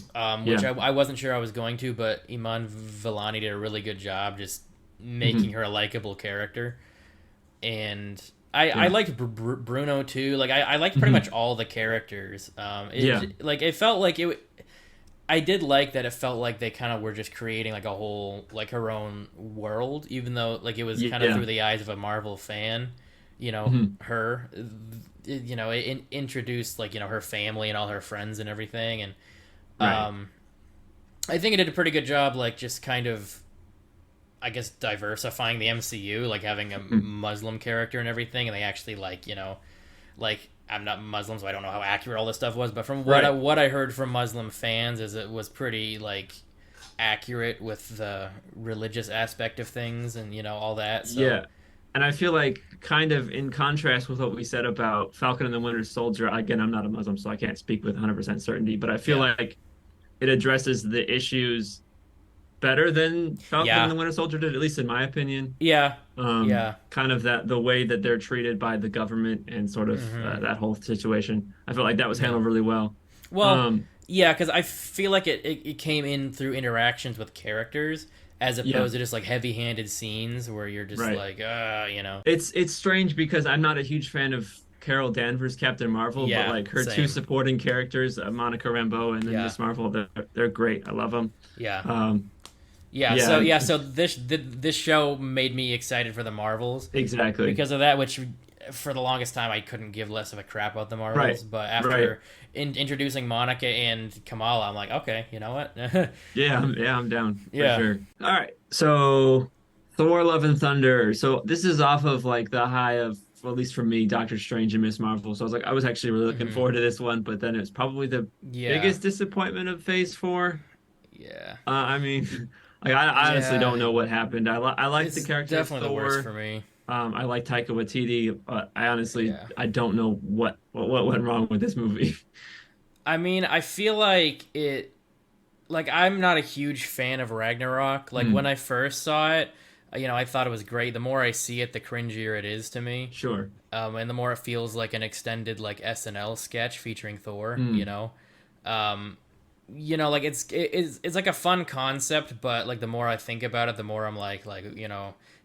which Yeah. I wasn't sure I was going to, but Iman Vellani did a really good job just making Hmm. her a likable character. And I Yeah. liked Bruno too. Like I liked pretty Hmm. much all the characters. Yeah. It felt like it. I did like that it felt like they kind of were just creating like a whole like her own world, even though like it was kind of Yeah. through the eyes of a Marvel fan. Hmm. Her, it introduced like her family and all her friends and everything, and Right. um, I think it did a pretty good job, like just kind of I guess diversifying the MCU, like having a Mhm. Muslim character and everything, and they actually like I'm not Muslim, so I don't know how accurate all this stuff was, but from Right. what I heard from Muslim fans is it was pretty like accurate with the religious aspect of things and all that. So Yeah. And I feel like kind of in contrast with what we said about Falcon and the Winter Soldier, again, I'm not a Muslim, so I can't speak with 100% certainty, but I feel yeah, like it addresses the issues better than Falcon and yeah, the Winter Soldier did, at least in my opinion. yeah, yeah. Kind of that the way that they're treated by the government and sort of Hmm. that whole situation. I felt like that was Yeah. handled really well. Well, Um, yeah, because I feel like it came in through interactions with characters as yeah, opposed to just like heavy-handed scenes where you're just right. like, It's strange because I'm not a huge fan of Carol Danvers, Captain Marvel, but yeah, like her two same, supporting characters, Monica Rambeau and then yeah, Miss Marvel, they're great. I love them. yeah. Um, Yeah, yeah, so this show made me excited for the Marvels exactly. because of that. Which for the longest time I couldn't give less of a crap about the Right, Marvels, but right. after introducing Monica and Kamala, I'm like, okay, you know what? Yeah, I'm down for Yeah. sure. All right, so Thor: Love and Thunder. So this is off of like the high of, well, at least for me, Doctor Strange and Miss Marvel. So I was like, I was actually really looking Hmm. forward to this one, but then it was probably the Yeah. biggest disappointment of Phase Four. Yeah. I mean, like I honestly don't Yeah. know what happened. I like the It's character of definitely the worst Thor. for me. I like Taika Waititi, but I honestly Yeah. I don't know what went wrong with this movie. I mean, I feel like I'm not a huge fan of Ragnarok. Like when Hmm, I first saw it, I thought it was great. The more I see it, the cringier it is to me. sure. And the more it feels like an extended like SNL sketch featuring Thor. Hmm, Um, like it's like a fun concept, but like the more I think about it, the more I'm like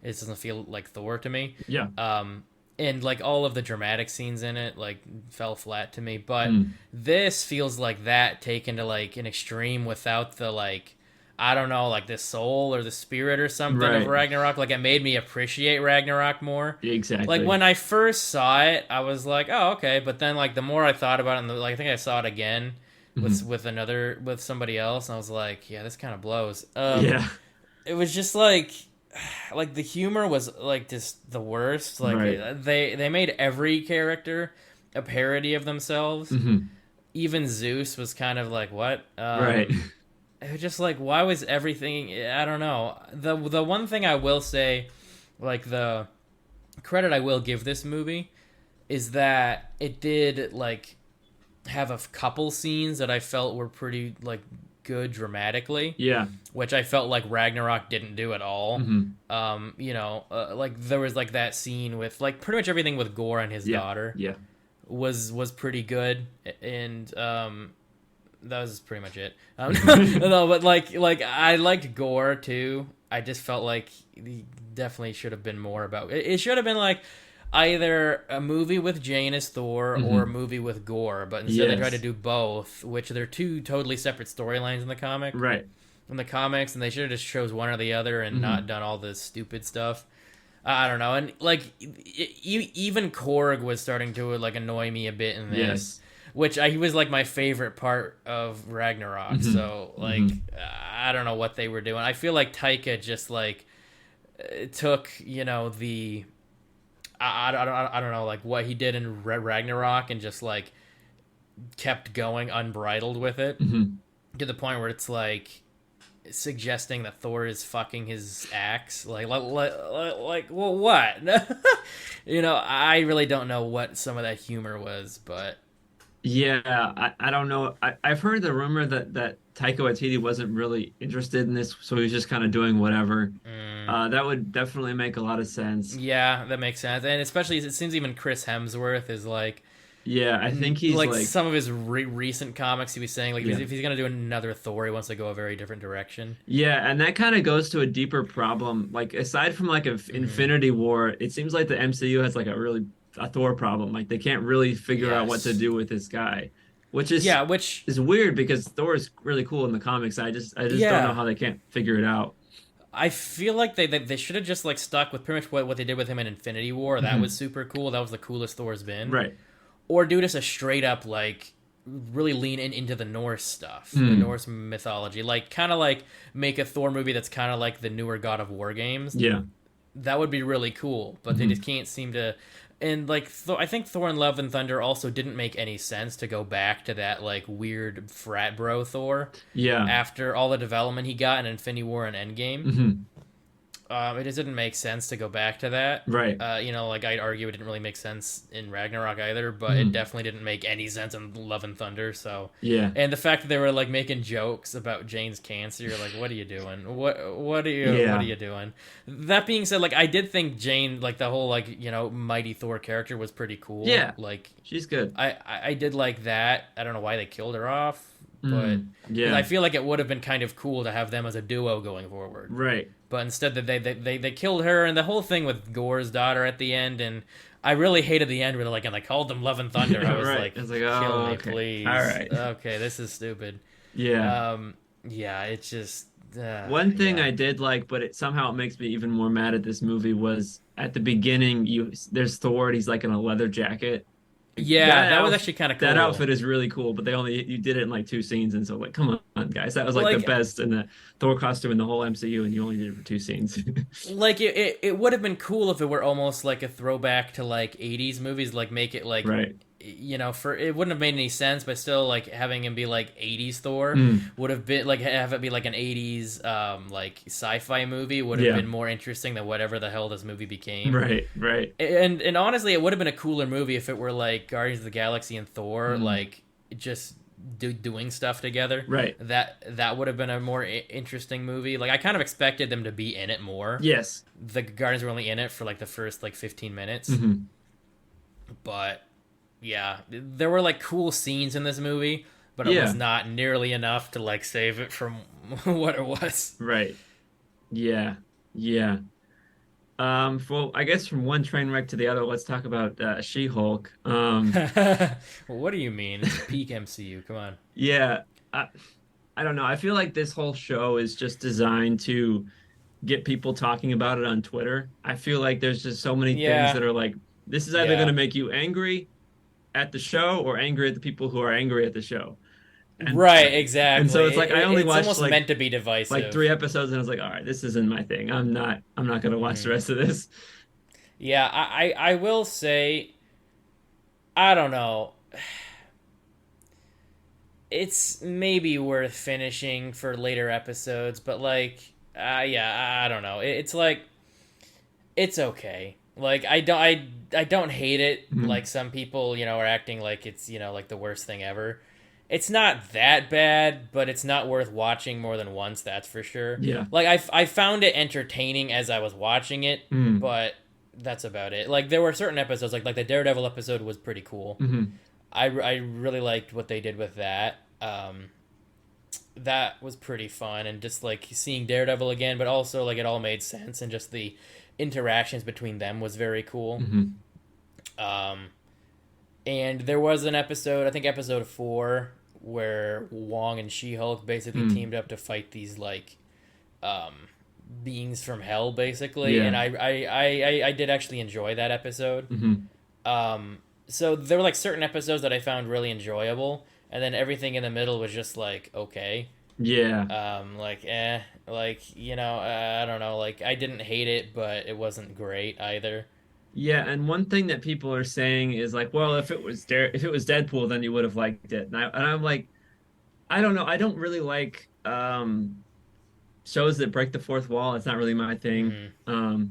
it doesn't feel like Thor to me. yeah. Um, and like all of the dramatic scenes in it like fell flat to me, but Hmm, this feels like that taken to like an extreme without the like I don't know, like the soul or the spirit or something of right. Ragnarok. Like it made me appreciate Ragnarok more. Like Exactly. when I first saw it, I was like, "Oh, okay." But then, like the more I thought about it, and like I think I saw it again Hmm, with somebody else, and I was like, "Yeah, this kind of blows." yeah. It was just like the humor was like just the worst. Like Right. they made every character a parody of themselves. Hmm, Even Zeus was kind of like what? right. It was just like why was everything? I don't know. The one thing I will say, like the credit I will give this movie is that it did like have a couple scenes that I felt were pretty like good dramatically, Yeah. which I felt like Ragnarok didn't do at all. Hmm, Like there was like that scene with like pretty much everything with Gore and his yeah. daughter Yeah. was pretty good, and that was pretty much it. No, but like I liked Gore too. I just felt like he definitely should have been more about it. It should have been like either a movie with Jane as Thor or a Hmm, movie with Gore, but instead they tried to yes. do both, which they're two totally separate storylines in the comic Right. in the comics, and they should have just chose one or the other and not Hmm, done all this stupid stuff. I don't know, and like even Korg was starting to like annoy me a bit in this, yes. which he was like my favorite part of Ragnarok. Hmm, So like hmm, I don't know what they were doing. I feel like Taika just like took the I don't know like what he did in Ragnarok and just like kept going unbridled with it hmm. to the point where it's like suggesting that Thor is fucking his axe. Well, what? I really don't know what some of that humor was, but Yeah, I don't know. I've heard the rumor that Taika Waititi wasn't really interested in this, so he was just kind of doing whatever. mm, That would definitely make a lot of sense. yeah, that makes sense. And especially it seems even Chris Hemsworth is Yeah, I think he's like like, some of his recent comics he was saying like yeah. if he's gonna do another Thor, he wants to go a very different direction. Yeah, and that kind of goes to a deeper problem. Like aside from like a Hmm. Infinity War, it seems like the MCU has like a Thor problem. Like they can't really figure out what to Yes. do with this guy, which is Yeah, which is weird because Thor is really cool in the comics. I just don't know yeah, how they can't figure it out. I feel like they should have just like stuck with pretty much what they did with him in Infinity War. That was Mhm. super cool. That was the coolest Thor's been. Right. Or do just a straight up like really lean into the Norse stuff, the Mm. Norse mythology, like kind of like make a Thor movie that's kind of like the newer God of War games. Yeah. That would be really cool, but they just Mhm. can't seem to. And like I think Thor and Love and Thunder also didn't make any sense to go back to that like weird frat bro Thor Yeah. after all the development he got in Infinity War and Endgame. Hmm. It just didn't make sense to go back to that. Right. Like I'd argue it didn't really make sense in Ragnarok either, but it Mhm. definitely didn't make any sense in Love and Thunder. So, Yeah. and the fact that they were like making jokes about Jane's cancer, you're like, what are you doing? What are Yeah. you doing? That being said, like I did think Jane, like the whole like mighty Thor character was pretty cool. Yeah. Like She's good. I did like that. I don't know why they killed her off, but Mm. because I Yeah. feel like it would have been kind of cool to have them as a duo going forward, Right. but instead that they killed her, and the whole thing with Gore's daughter at the end, and I really hated the end where and they called them Love and Thunder. I was Right. like, It's like, kill oh, me okay. All please. right. Okay, this is stupid. Yeah. Yeah, it's just One thing yeah. I did like, but it somehow it makes me even more mad at this movie was at the beginning, there's Thor, and he's like in a leather jacket. Yeah, That that was outfit, actually kind of that cool. outfit is really cool, but you did it in like two scenes, and so like, come on, guys, that was like the Like best in the Thor costume in the whole MCU, and you only did it for two scenes. it would have been cool if it were almost like a throwback to like 80s movies, like make it like Right. for it wouldn't have made any sense, but still like having him be like 80s Thor Mm. would have been like have it be like an 80s like sci-fi movie would have Yeah. been more interesting than whatever the hell this movie became. Right. Right. And honestly, it would have been a cooler movie if it were like Guardians of the Galaxy and Thor Mm. like just doing stuff together. Right. That would have been a more interesting movie. Like I kind of expected them to be in it more. Yes. The Guardians were only in it for like the first like 15 minutes, Hmm. but yeah, there were like cool scenes in this movie, but it was Yeah. not nearly enough to like save it from what it was. Right. Yeah. Yeah. Well, I guess from one train wreck to the other, let's talk about She-Hulk. What do you mean? It's peak MCU. Come on. Yeah, I don't know. I feel like this whole show is just designed to get people talking about it on Twitter. I feel like there's just so many things Yeah, that are like, this is either going yeah. to make you angry at the show or angry at the people who are angry at the show. And Right, and exactly. so it's like I only It's watched almost meant to be divisive. three episodes and I was like, all right, this isn't my thing. I'm not going to watch the Hmm. rest of this. Yeah, I will say, I don't know. It's maybe worth finishing for later episodes, but yeah, I don't know. It's like it's okay. Like I don't hate it. Mhm. Like some people, are acting like it's like the worst thing ever. It's not that bad, but it's not worth watching more than once. That's for sure. Yeah. Like I found it entertaining as I was watching it, Mm. but that's about it. Like there were certain episodes, like the Daredevil episode was pretty cool. Hmm. I really liked what they did with that. That was pretty fun, and just like seeing Daredevil again, but also like it all made sense, and just the interactions between them was very cool. Hmm. Um, and there was an episode, I think episode 4, where Wong and She-Hulk basically Mm. teamed up to fight these like um, beings from hell, basically, Yeah. and I did actually enjoy that episode. Hmm. So there were like certain episodes that I found really enjoyable, and then everything in the middle was just like okay, Yeah. I don't know, like I didn't hate it, but it wasn't great either. Yeah, and one thing that people are saying is like, well, if it was Deadpool, then you would have liked it. And I'm like, I don't know. I don't really like shows that break the fourth wall, it's not really my thing. Hmm.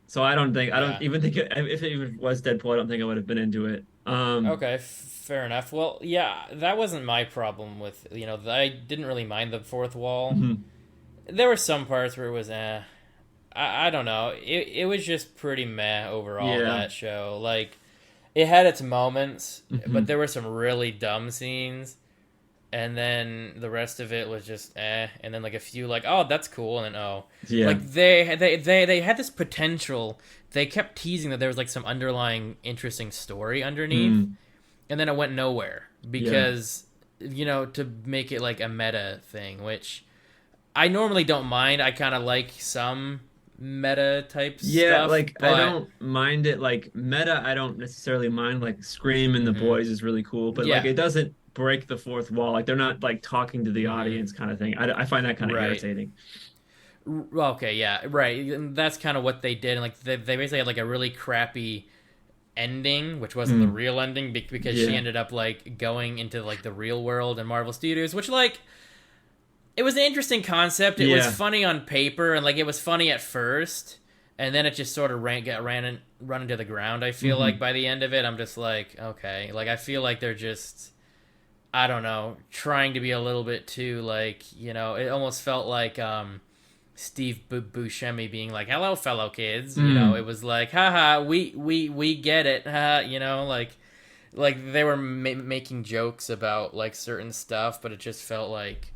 So I don't Yeah. even think if it even was Deadpool, I don't think I would have been into it. Okay, fair enough. Well, yeah, that wasn't my problem with, I didn't really mind the fourth wall. Mhm. There were some parts where it was I don't know. It was just pretty meh overall, Yeah. that show. Like, it had its moments, but Hmm. there were some really dumb scenes, and then the rest of it was just and then like a few like, oh, that's cool, and then oh. Yeah. Like they had this potential. They kept teasing that there was like some underlying interesting story underneath, Mm. and then it went nowhere Yeah. because to make it like a meta thing, which I normally don't mind. I kind of like some meta type Yeah, stuff, like I but don't mind it. Like meta, I don't necessarily mind. Like Scream and the hmm Boys is really cool, but like yeah, it doesn't break the fourth wall. Like they're not like talking to the hmm audience kind of thing. I find that kind of right. irritating. Okay, yeah, right. And that's kind of what they did. And like they basically had like a really crappy ending, which wasn't the Mm. real ending because she Yeah. ended up like going into like the real world in Marvel Studios, which like it was an interesting concept. It was Yeah. funny on paper, and like it was funny at first, and then it just sort of run into the ground. I feel like Hmm. by the end of it, I'm just like, okay, like I feel like they're just, I don't know, trying to be a little bit too like, it almost felt like Steve Buscemi being like, "Hello, fellow kids." Mm. It was like, haha, we get it, like they were making jokes about like certain stuff, but it just felt like,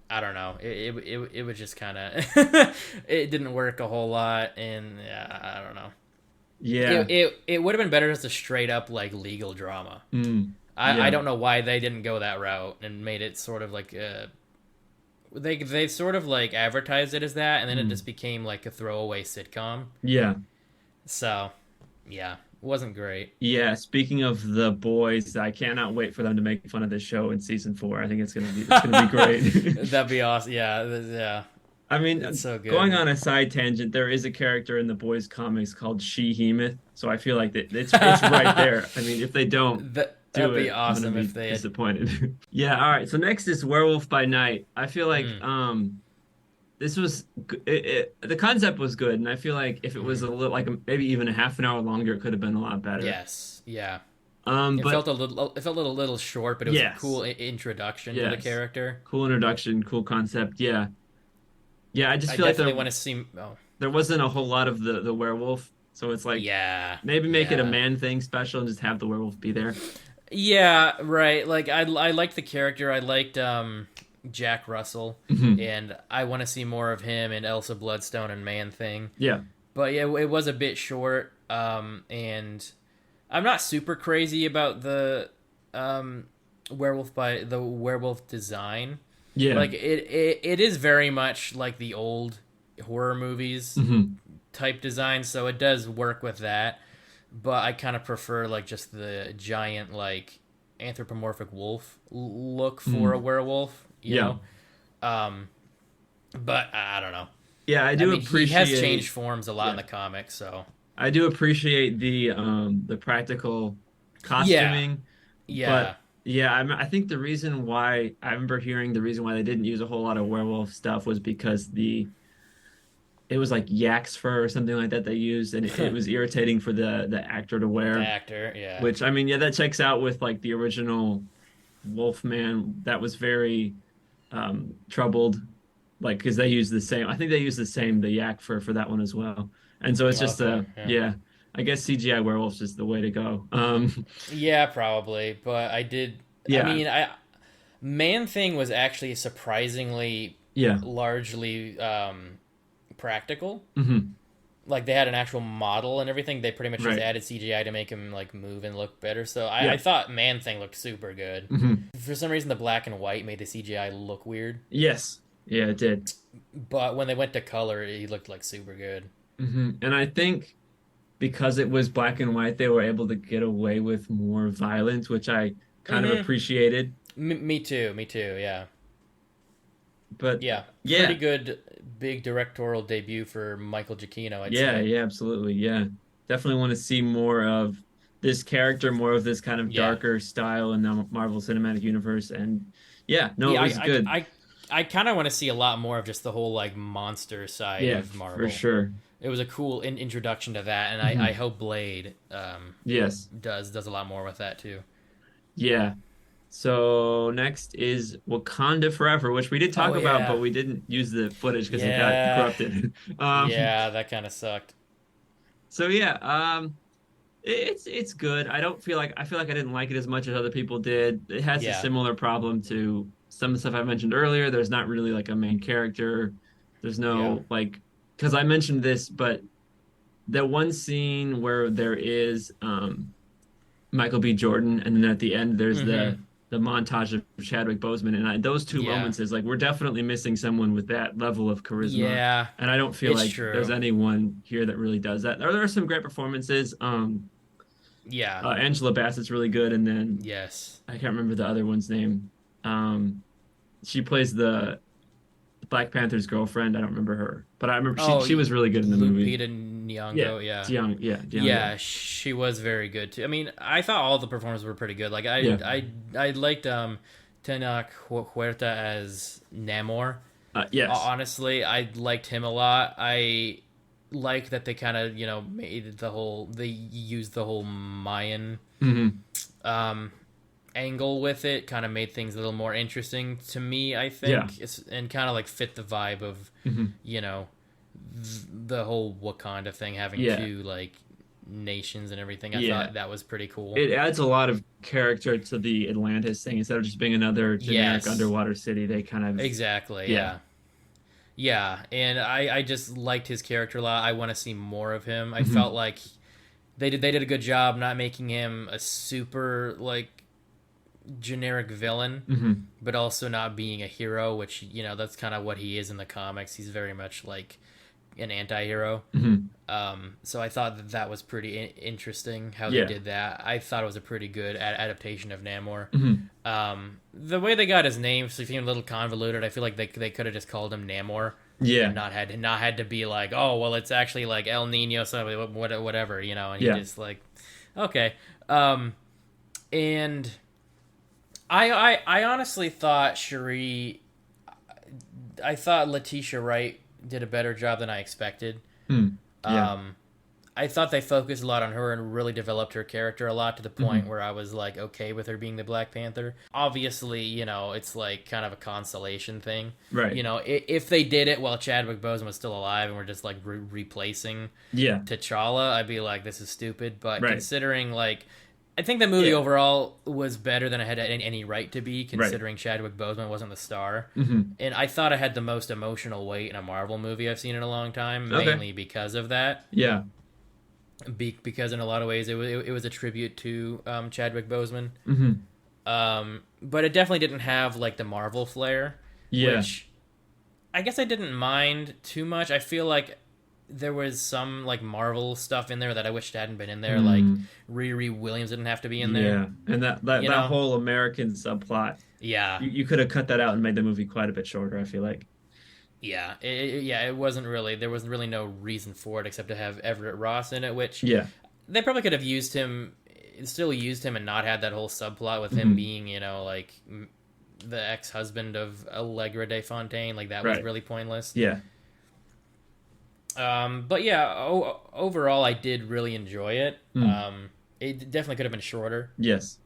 I don't know. It was just kind of it didn't work a whole lot, and I don't know. Yeah. It would have been better as a straight up like legal drama. Mm. I Yeah. don't know why they didn't go that route and made it sort of like they sort of like advertised it as that, and then it Mm. just became like a throwaway sitcom. Yeah. So yeah, it wasn't great. Yeah. Speaking of the boys, I cannot wait for them to make fun of this show in season four. I think it's gonna be great. That'd be awesome. Yeah, yeah, I mean, it's so going good. on a side tangent, there is a character in the boys' comics called She-Hemeth, so I feel like it's right there. I mean, if they don't do That'd be it, I'm gonna awesome be if they had. disappointed. Yeah, all right. So next is Werewolf by Night. I feel like Mm, this was the concept was good, and I feel like if it was mm. a little like maybe even a half an hour longer, it could have been a lot better. Yes, yeah. But It felt a little short, but it was a cool yes, introduction to the yes, character. cool introduction, cool concept. Yeah, yeah. I just I feel like definitely want to see. Oh, there wasn't a whole lot of the werewolf, so it's like yeah, maybe make it a yeah, man thing special and just have the werewolf be there. yeah. Right. Like I liked the character. I liked Jack Russell, Mhm. and I want to see more of him and Elsa Bloodstone and Man Thing. Yeah. But yeah, it was a bit short. And I'm not super crazy about um the werewolf design. Yeah. Like it is very much like the old horror movies Hmm. type design, so it does work with that. But I kind of prefer like just the giant like anthropomorphic wolf look for a Mm. werewolf, Yeah. Um, but I don't know. Yeah, I I do mean, he has changed appreciate forms a lot in yeah. the comics, so I do appreciate the practical yeah, costuming, yeah. but yeah, I think the reason why I remember hearing the reason why they didn't use a whole lot of werewolf stuff was because the it was like yak's fur or something like that they used, and it was irritating for the actor to The wear. actor, yeah. Which I mean, yeah, that checks out with like the original Wolfman. That was very troubled, like because they use the same. I think they use the same the yak for that one as well. And so it's just Okay, yeah. yeah. I guess CGI werewolf's just the way to go. Yeah, probably. But I did. I Yeah, mean, Man Thing was actually surprisingly yeah, largely practical. hmm Like they had an actual model and everything. They pretty much just right, added CGI to make him like move and look better. So I yeah, thought Man Thing looked super good. hmm For some reason, the black and white made the CGI look weird. yes, yeah, it did. But when they went to color, he looked like super good. And I think because it was black and white, they were able to get away with more violence, which I kind of Mm-hmm. appreciated. Me too. Me too. Yeah. But Yeah. Pretty yeah, good big directorial debut for Michael Giacchino, I'd yeah, say. yeah, absolutely. Yeah. Definitely want to see more of this character, more of this kind of Yeah. darker style in the Marvel Cinematic Universe. And yeah, no, it Yeah. was good. I kind of want to see a lot more of just the whole like monster side Yeah, of for Marvel. sure. It was a cool introduction to that, and I Hmm. hope Blade Yes. does a lot more with that too. Yeah. So next is Wakanda Forever, which we did Oh talk about, but yeah, we didn't use the footage because it got yeah, corrupted. yeah. That kind of sucked. So yeah, it's good. I feel like I didn't like it as much as other people did. It has a Yeah, similar problem to some of the stuff I mentioned earlier. There's not really like a main character. There's yeah. no like because I mentioned this, but that one scene where there is Michael B. Jordan, and then at the end there's Mm-hmm. the montage of Chadwick Boseman, and those two Yeah, moments is like we're definitely missing someone with that level of charisma, yeah. and I don't feel It's like there's true. anyone here that really does that. There are some great performances. Yeah. Angela Bassett's really good, and then Yes. I can't remember the other one's name. Um, she plays the Black Panther's girlfriend. I don't remember her, but I remember Oh, she was really good in the movie. Lupita Yeah, Nyong'o. Yeah. Diango. Yeah, she was very good too. I mean, I thought all the performances were pretty good. Like Yeah. I liked Tenoch Huerta as Namor. Yes. Honestly, I liked him a lot. I like that they kind of made they used the whole Mayan Hmm. um angle with it, kind of made things a little more interesting to me, I Yeah. think, and kind of like fit the vibe of Hmm. you know the whole Wakanda thing, having Yeah. two like nations and everything. I Yeah. thought that was pretty cool. It adds a lot of character to the Atlantis thing instead of just being another generic Yes, underwater city. They kind of exactly. yeah. Yeah, yeah, and I just liked his character a lot. I want to see more of him. I Hmm. felt like they did a good job not making him a super like generic villain, Hmm. but also not being a hero, which that's kind of what he is in the comics. He's very much like an anti-hero. Hmm. So I thought that was pretty interesting how they Yeah. did that. I thought it was a pretty good adaptation of Namor. Hmm. The way they got his name seemed a little convoluted. I feel like they could have just called him Namor Yeah. and not had to be like, oh well, it's actually like El Nino, so whatever, and he Yeah. just like, okay. And I honestly thought I thought Letitia Wright did a better job than I expected. Mm. Yeah. Um, I thought they focused a lot on her and really developed her character a lot to the point Hmm. where I was like okay with her being the Black Panther. Obviously, it's like kind of a consolation thing. Right. If they did it while Chadwick Boseman was still alive and we're just like replacing Yeah. T'Challa, I'd be like, this is stupid. But Right. considering like, I think the movie Yeah. overall was better than it had any right to be, Right. considering Chadwick Boseman wasn't the star. Hmm. And I thought it had the most emotional weight in a Marvel movie I've seen in a long time, Okay. mainly because of that. Yeah. Because in a lot of ways it was a tribute to Chadwick Boseman. Hmm. But it definitely didn't have like the Marvel flair, Yeah. which I guess I didn't mind too much. I feel like there was some like Marvel stuff in there that I wished hadn't been in there. Like Mm. Riri Williams didn't have to be in Yeah. there. And that You that know? whole American subplot, Yeah, you could have cut that out and made the movie quite a bit shorter, I feel like. yeah, yeah. It wasn't really there was really no reason for it except to have Everett Ross in it, which Yeah. they probably could have still used him and not had that whole subplot with him Hmm. being like the ex-husband of Allegra de Fontaine. Like that was Right. really pointless. Yeah. But yeah, overall, I did really enjoy it. Mm. It definitely could have been shorter. Yes.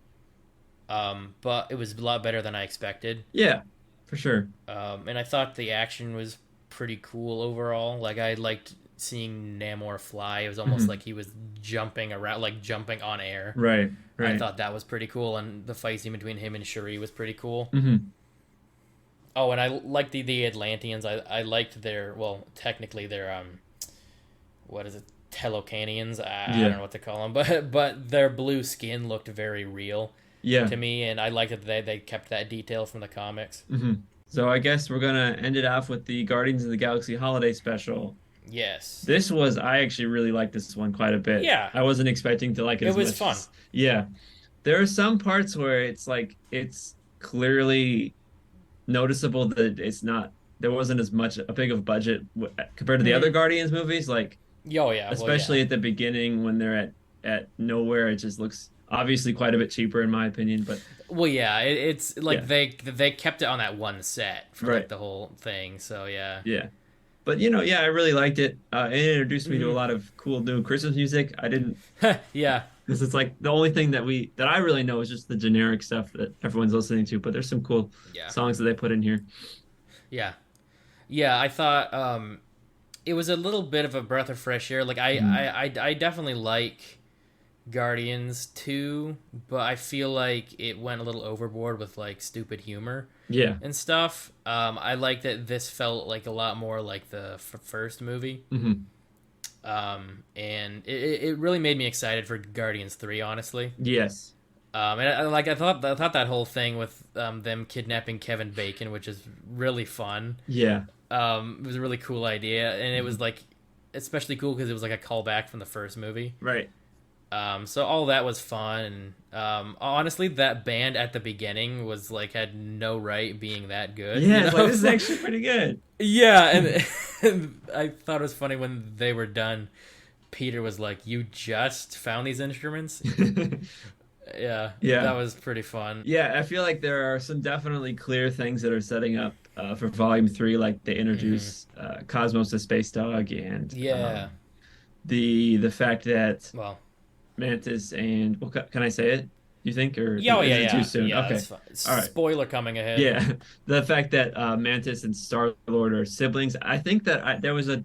But it was a lot better than I expected. Yeah. For sure. And I thought the action was pretty cool overall. Like I liked seeing Namor fly. It was almost Mhm. like he was jumping around, like jumping on air. Right. I Right. thought that was pretty cool, and the fight scene between him and Shuri was pretty cool. Hmm. Oh, and I liked the Atlanteans. I liked technically their what is it, Telocanians? I Yeah. don't know what to call them, but their blue skin looked very real Yeah. to me, and I liked that they kept that detail from the comics. Hmm. So I guess we're gonna end it off with the Guardians of the Galaxy holiday special. Yes, I actually really liked this one quite a bit. yeah, I wasn't expecting to like it it as was much fun. yeah. There are some parts where it's like it's clearly noticeable that there wasn't as much a big of budget compared to the other Hmm. Guardians movies, like Oh yeah, well yeah, especially at the beginning when they're at nowhere, it just looks Obviously, quite a bit cheaper in my opinion, but Well, yeah, it's like yeah, they kept it on that one set for like right, the whole thing. So yeah. yeah. But yeah, I really liked it. It introduced me to a Hmm. lot of cool new Christmas music. I didn't Yeah, Because it's like the only thing that I really know is just the generic stuff that everyone's listening to. But there's some cool yeah, songs that they put in here. yeah, yeah. I thought it was a little bit of a breath of fresh air. Like Mhm. I definitely like Guardians 2, but I feel like it went a little overboard with like stupid humor Yeah. and stuff. I like that this felt like a lot more like the first movie. Hmm. And it really made me excited for Guardians 3, honestly. Yes. And I thought that whole thing with them kidnapping Kevin Bacon, which is really fun. Yeah. It was a really cool idea, and it was Mhm. like especially cool because it was like a callback from the first movie. Right. So all that was fun. And honestly, that band at the beginning was like had no right being that good, you Yeah, it's like know? this is actually pretty good. Yeah, and I thought it was funny when they were done. Peter was like, "You just found these instruments?" Yeah, that Yeah. was pretty fun. Yeah, I feel like there are some definitely clear things that are setting up for Volume 3, like they Hmm. introduce Cosmos the Space Dog and Yeah. the fact that Well, Mantis and well, can I say it? You think, or yeah, oh, is yeah, it too yeah, soon? yeah. Okay, That's fine. all right. Spoiler coming ahead. Yeah, the fact that Mantis and Star-Lord are siblings. I think that there was a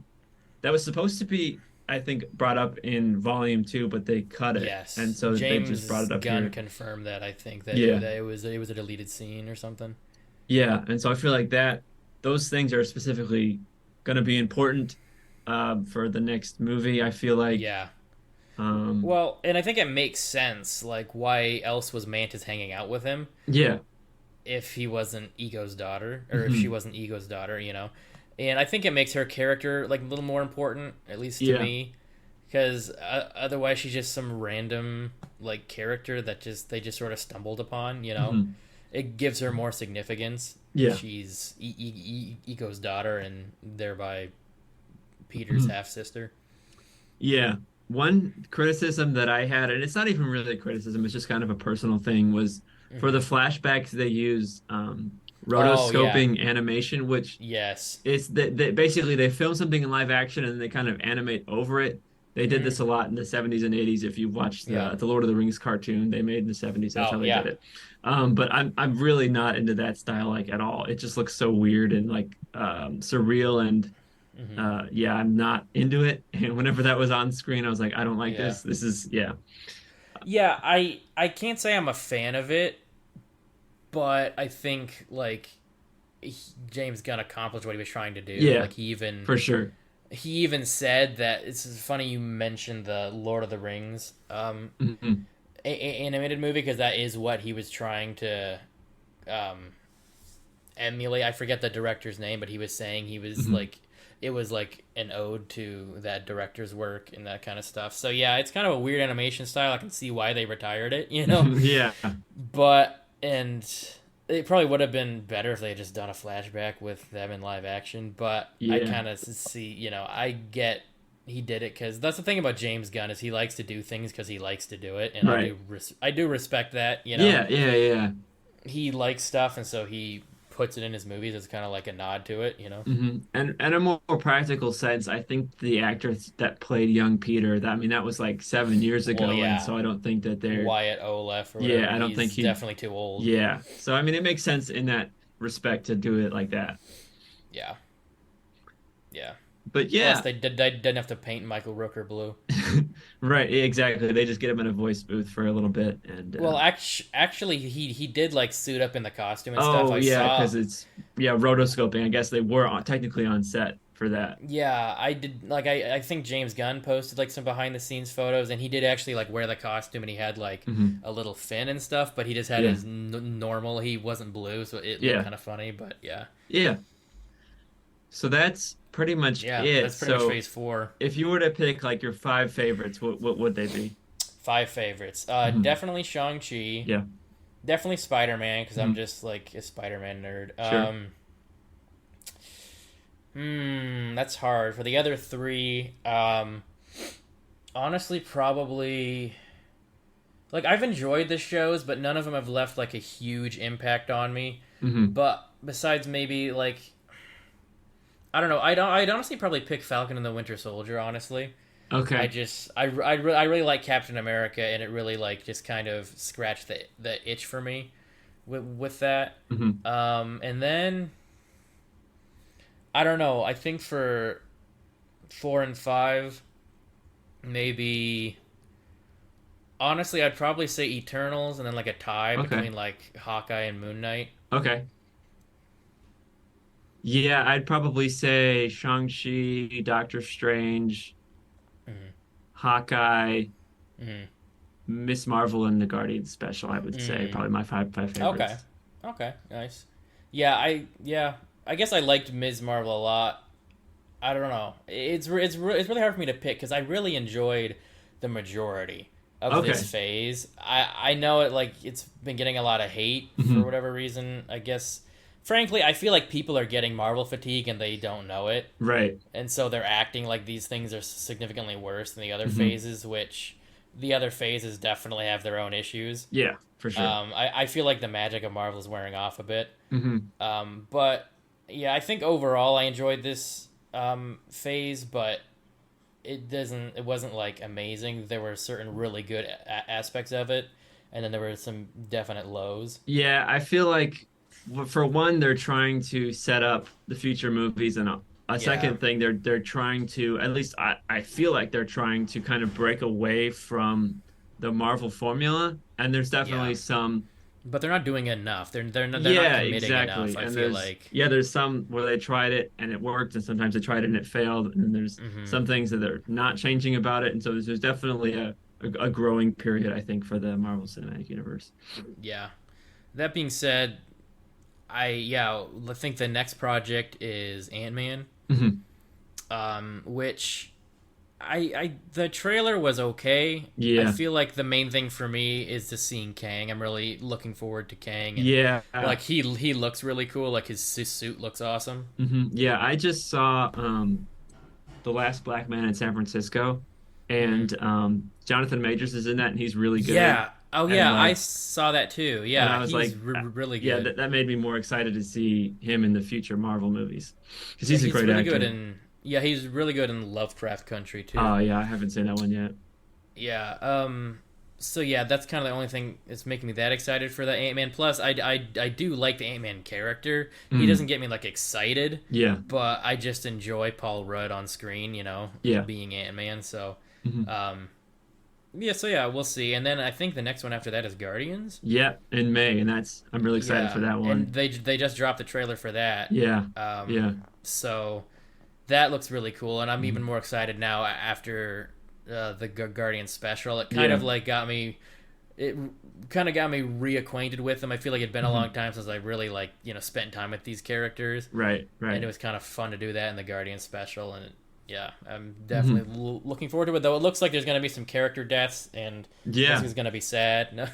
that was supposed to be, I think, brought up in Volume 2, but they cut it, and Yes, so they just brought James it up Gunn here. confirmed that. I think that Yeah, it was a deleted scene or something. yeah, and so I feel like that those things are specifically going to be important for the next movie. I feel like, Yeah. um, Well, and I think it makes sense. Like, why else was Mantis hanging out with him yeah, if he wasn't Ego's daughter, or if she hmm, wasn't Ego's daughter? And I think it makes her character like a little more important, at least to yeah, me, because otherwise she's just some random like character that just they just sort of stumbled upon. hmm, It gives her more significance if yeah. she's Ego's daughter and thereby Peter's Mhm. half sister. Yeah. One criticism that I had, and it's not even really a criticism, it's just kind of a personal thing, was for the Hmm. flashbacks they use Oh yeah, rotoscoping animation, which yes. is that basically they film something in live action and they kind of animate over it. They did Hmm. this a lot in the 70s and 80s. If you've watched Yeah. the Lord of the Rings cartoon they made in the 70s, that's Oh how they yeah. did it. But I'm really not into that style like at all. It just looks so weird and like surreal and Hmm. yeah, I'm not into it. And whenever that was on screen, I was like, I don't like Yeah. this. This is yeah, Yeah, I can't say I'm a fan of it, but I think like James Gunn accomplished what he was trying to do. yeah, Like for sure. he even said that it's funny you mentioned the Lord of the Rings Hmm. animated movie because that is what he was trying to um emulate. I forget the director's name, but he was saying he was Hmm. like it was like an ode to that director's work and that kind of stuff. So yeah, it's kind of a weird animation style. I can see why they retired it. Yeah, But and it probably would have been better if they had just done a flashback with them in live action. But I yeah, kind of see, I get he did it because that's the thing about James Gunn is he likes to do things because he likes to do it, and right. I do respect that. Yeah, yeah, yeah. He likes stuff, and so he puts it in his movies as kind of like a nod to it. And a more practical sense, I think the actor that played young Peter, that I mean, that was like 7 years Well, ago, and yeah, so I don't think that they're Wyatt Olaf or yeah, whatever. I don't think He's he definitely too old. yeah. So I mean, it makes sense in that respect to do it like that. Yeah, yeah. But Plus, yeah, they didn't have to paint Michael Rooker blue. right, exactly. They just get him in a voice booth for a little bit, and Well, actually, he did like suit up in the costume and stuff. oh I yeah, saw. because it's yeah, rotoscoping. I guess they were technically on set for that. Yeah, I did. Like, I think James Gunn posted like some behind the scenes photos, and he did actually like wear the costume, and he had like Hmm. a little fin and stuff, but he just had Yeah, his normal. He wasn't blue, so it looked yeah, kind of funny. But yeah, yeah. So that's pretty much yeah, it. that's pretty much So Phase 4. if you were to pick like your five favorites, what would they be? Five favorites. Hmm. Definitely Shang Chi. Yeah. Definitely Spider Man because I'm Hmm. just like a Spider Man nerd. Sure. That's hard. For the other three, honestly, probably like I've enjoyed the shows, but none of them have left like a huge impact on me. Hmm. But besides maybe like I don't know, I'd honestly probably pick Falcon and the Winter Soldier. Honestly, I Okay. just I really like Captain America, and it really like just kind of scratched the itch for me with that. Hmm. And then I don't know. I think for 4 and 5, maybe honestly, I'd probably say Eternals, and then like a tie Okay. between like Hawkeye and Moon Knight. Okay. Yeah, I'd probably say Shang-Chi, Doctor Strange, Mm-hmm. Hawkeye, Mm-hmm. Miss Marvel, and the Guardians special, I would say. Mm. Probably my five Okay. favorites. Okay. Nice. Yeah. I guess I liked Ms. Marvel a lot. I don't know. It's really hard for me to pick because I really enjoyed the majority of this Okay. phase. I know it like it's been getting a lot of hate for Hmm. whatever reason. I guess frankly, I feel like people are getting Marvel fatigue and they don't know it. Right. And so they're acting like these things are significantly worse than the other Hmm. phases, which the other phases definitely have their own issues. Yeah, for sure. I feel like the magic of Marvel is wearing off a bit. Hmm. But yeah, I think overall I enjoyed this phase, but it wasn't like amazing. There were certain really good aspects of it, and then there were some definite lows. Yeah, I feel like for one, they're trying to set up the future movies, and a Yeah, second thing, they're trying to, at least I feel like they're trying to kind of break away from the Marvel formula. And there's yeah, definitely some, but they're not doing enough. They're not yeah, committing enough. exactly. I And feel like. there's some where they tried it and it worked, and sometimes they tried it and it failed. And there's Hmm. some things that they're not changing about it. And so there's definitely a growing period, I think, for the Marvel Cinematic Universe. Yeah. That being said, I think the next project is Ant Man, Hmm. which I the trailer was okay. I Yeah. feel like the main thing for me is just seeing Kang. I'm really looking forward to Kang, and Yeah. like he looks really cool. Like his suit looks awesome. Yeah, I just saw The Last Black Man in San Francisco, Hmm. and Jonathan Majors is in that, and he's really good. Yeah. Oh And yeah, I like, saw that too. and I Yeah, was he's like, really yeah, good. that made me more excited to see him in the future Marvel movies because Yeah, he's a he's great really good actor. in he's really good in Lovecraft Country too. Oh yeah, I haven't seen that one yet. Yeah. So yeah, that's kind of the only thing that's making me that excited for the Ant Man. Plus, I do like the Ant Man character. He doesn't Mm, get me like excited, yeah, but I just enjoy Paul Rudd on screen. yeah, Being Ant Man. So, hmm um, yeah. So yeah, we'll see. And then I think the next one after that is Guardians. yeah, in May, and I'm really excited for Yeah, that and one. they just dropped the trailer for that. Yeah, yeah, So that looks really cool, and I'm even mhm, more excited now after the Guardian special. yeah, It kind of got me reacquainted with them. I feel like it'd been a long hmm time since I really like spent time with these characters, right, and right, it was kind of fun to do that in the Guardian special. And yeah, I'm hmm definitely looking forward to it. Though it looks like there's going to be some character deaths, and this yeah, is going to be sad. No.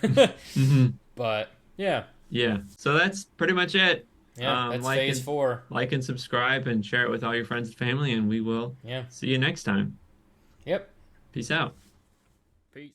hmm But yeah, yeah. So that's pretty much it. yeah, that's Like Phase and Four. subscribe and share it with all your friends and family, and we will Yeah. see you next time. Yep. Peace out. Peace.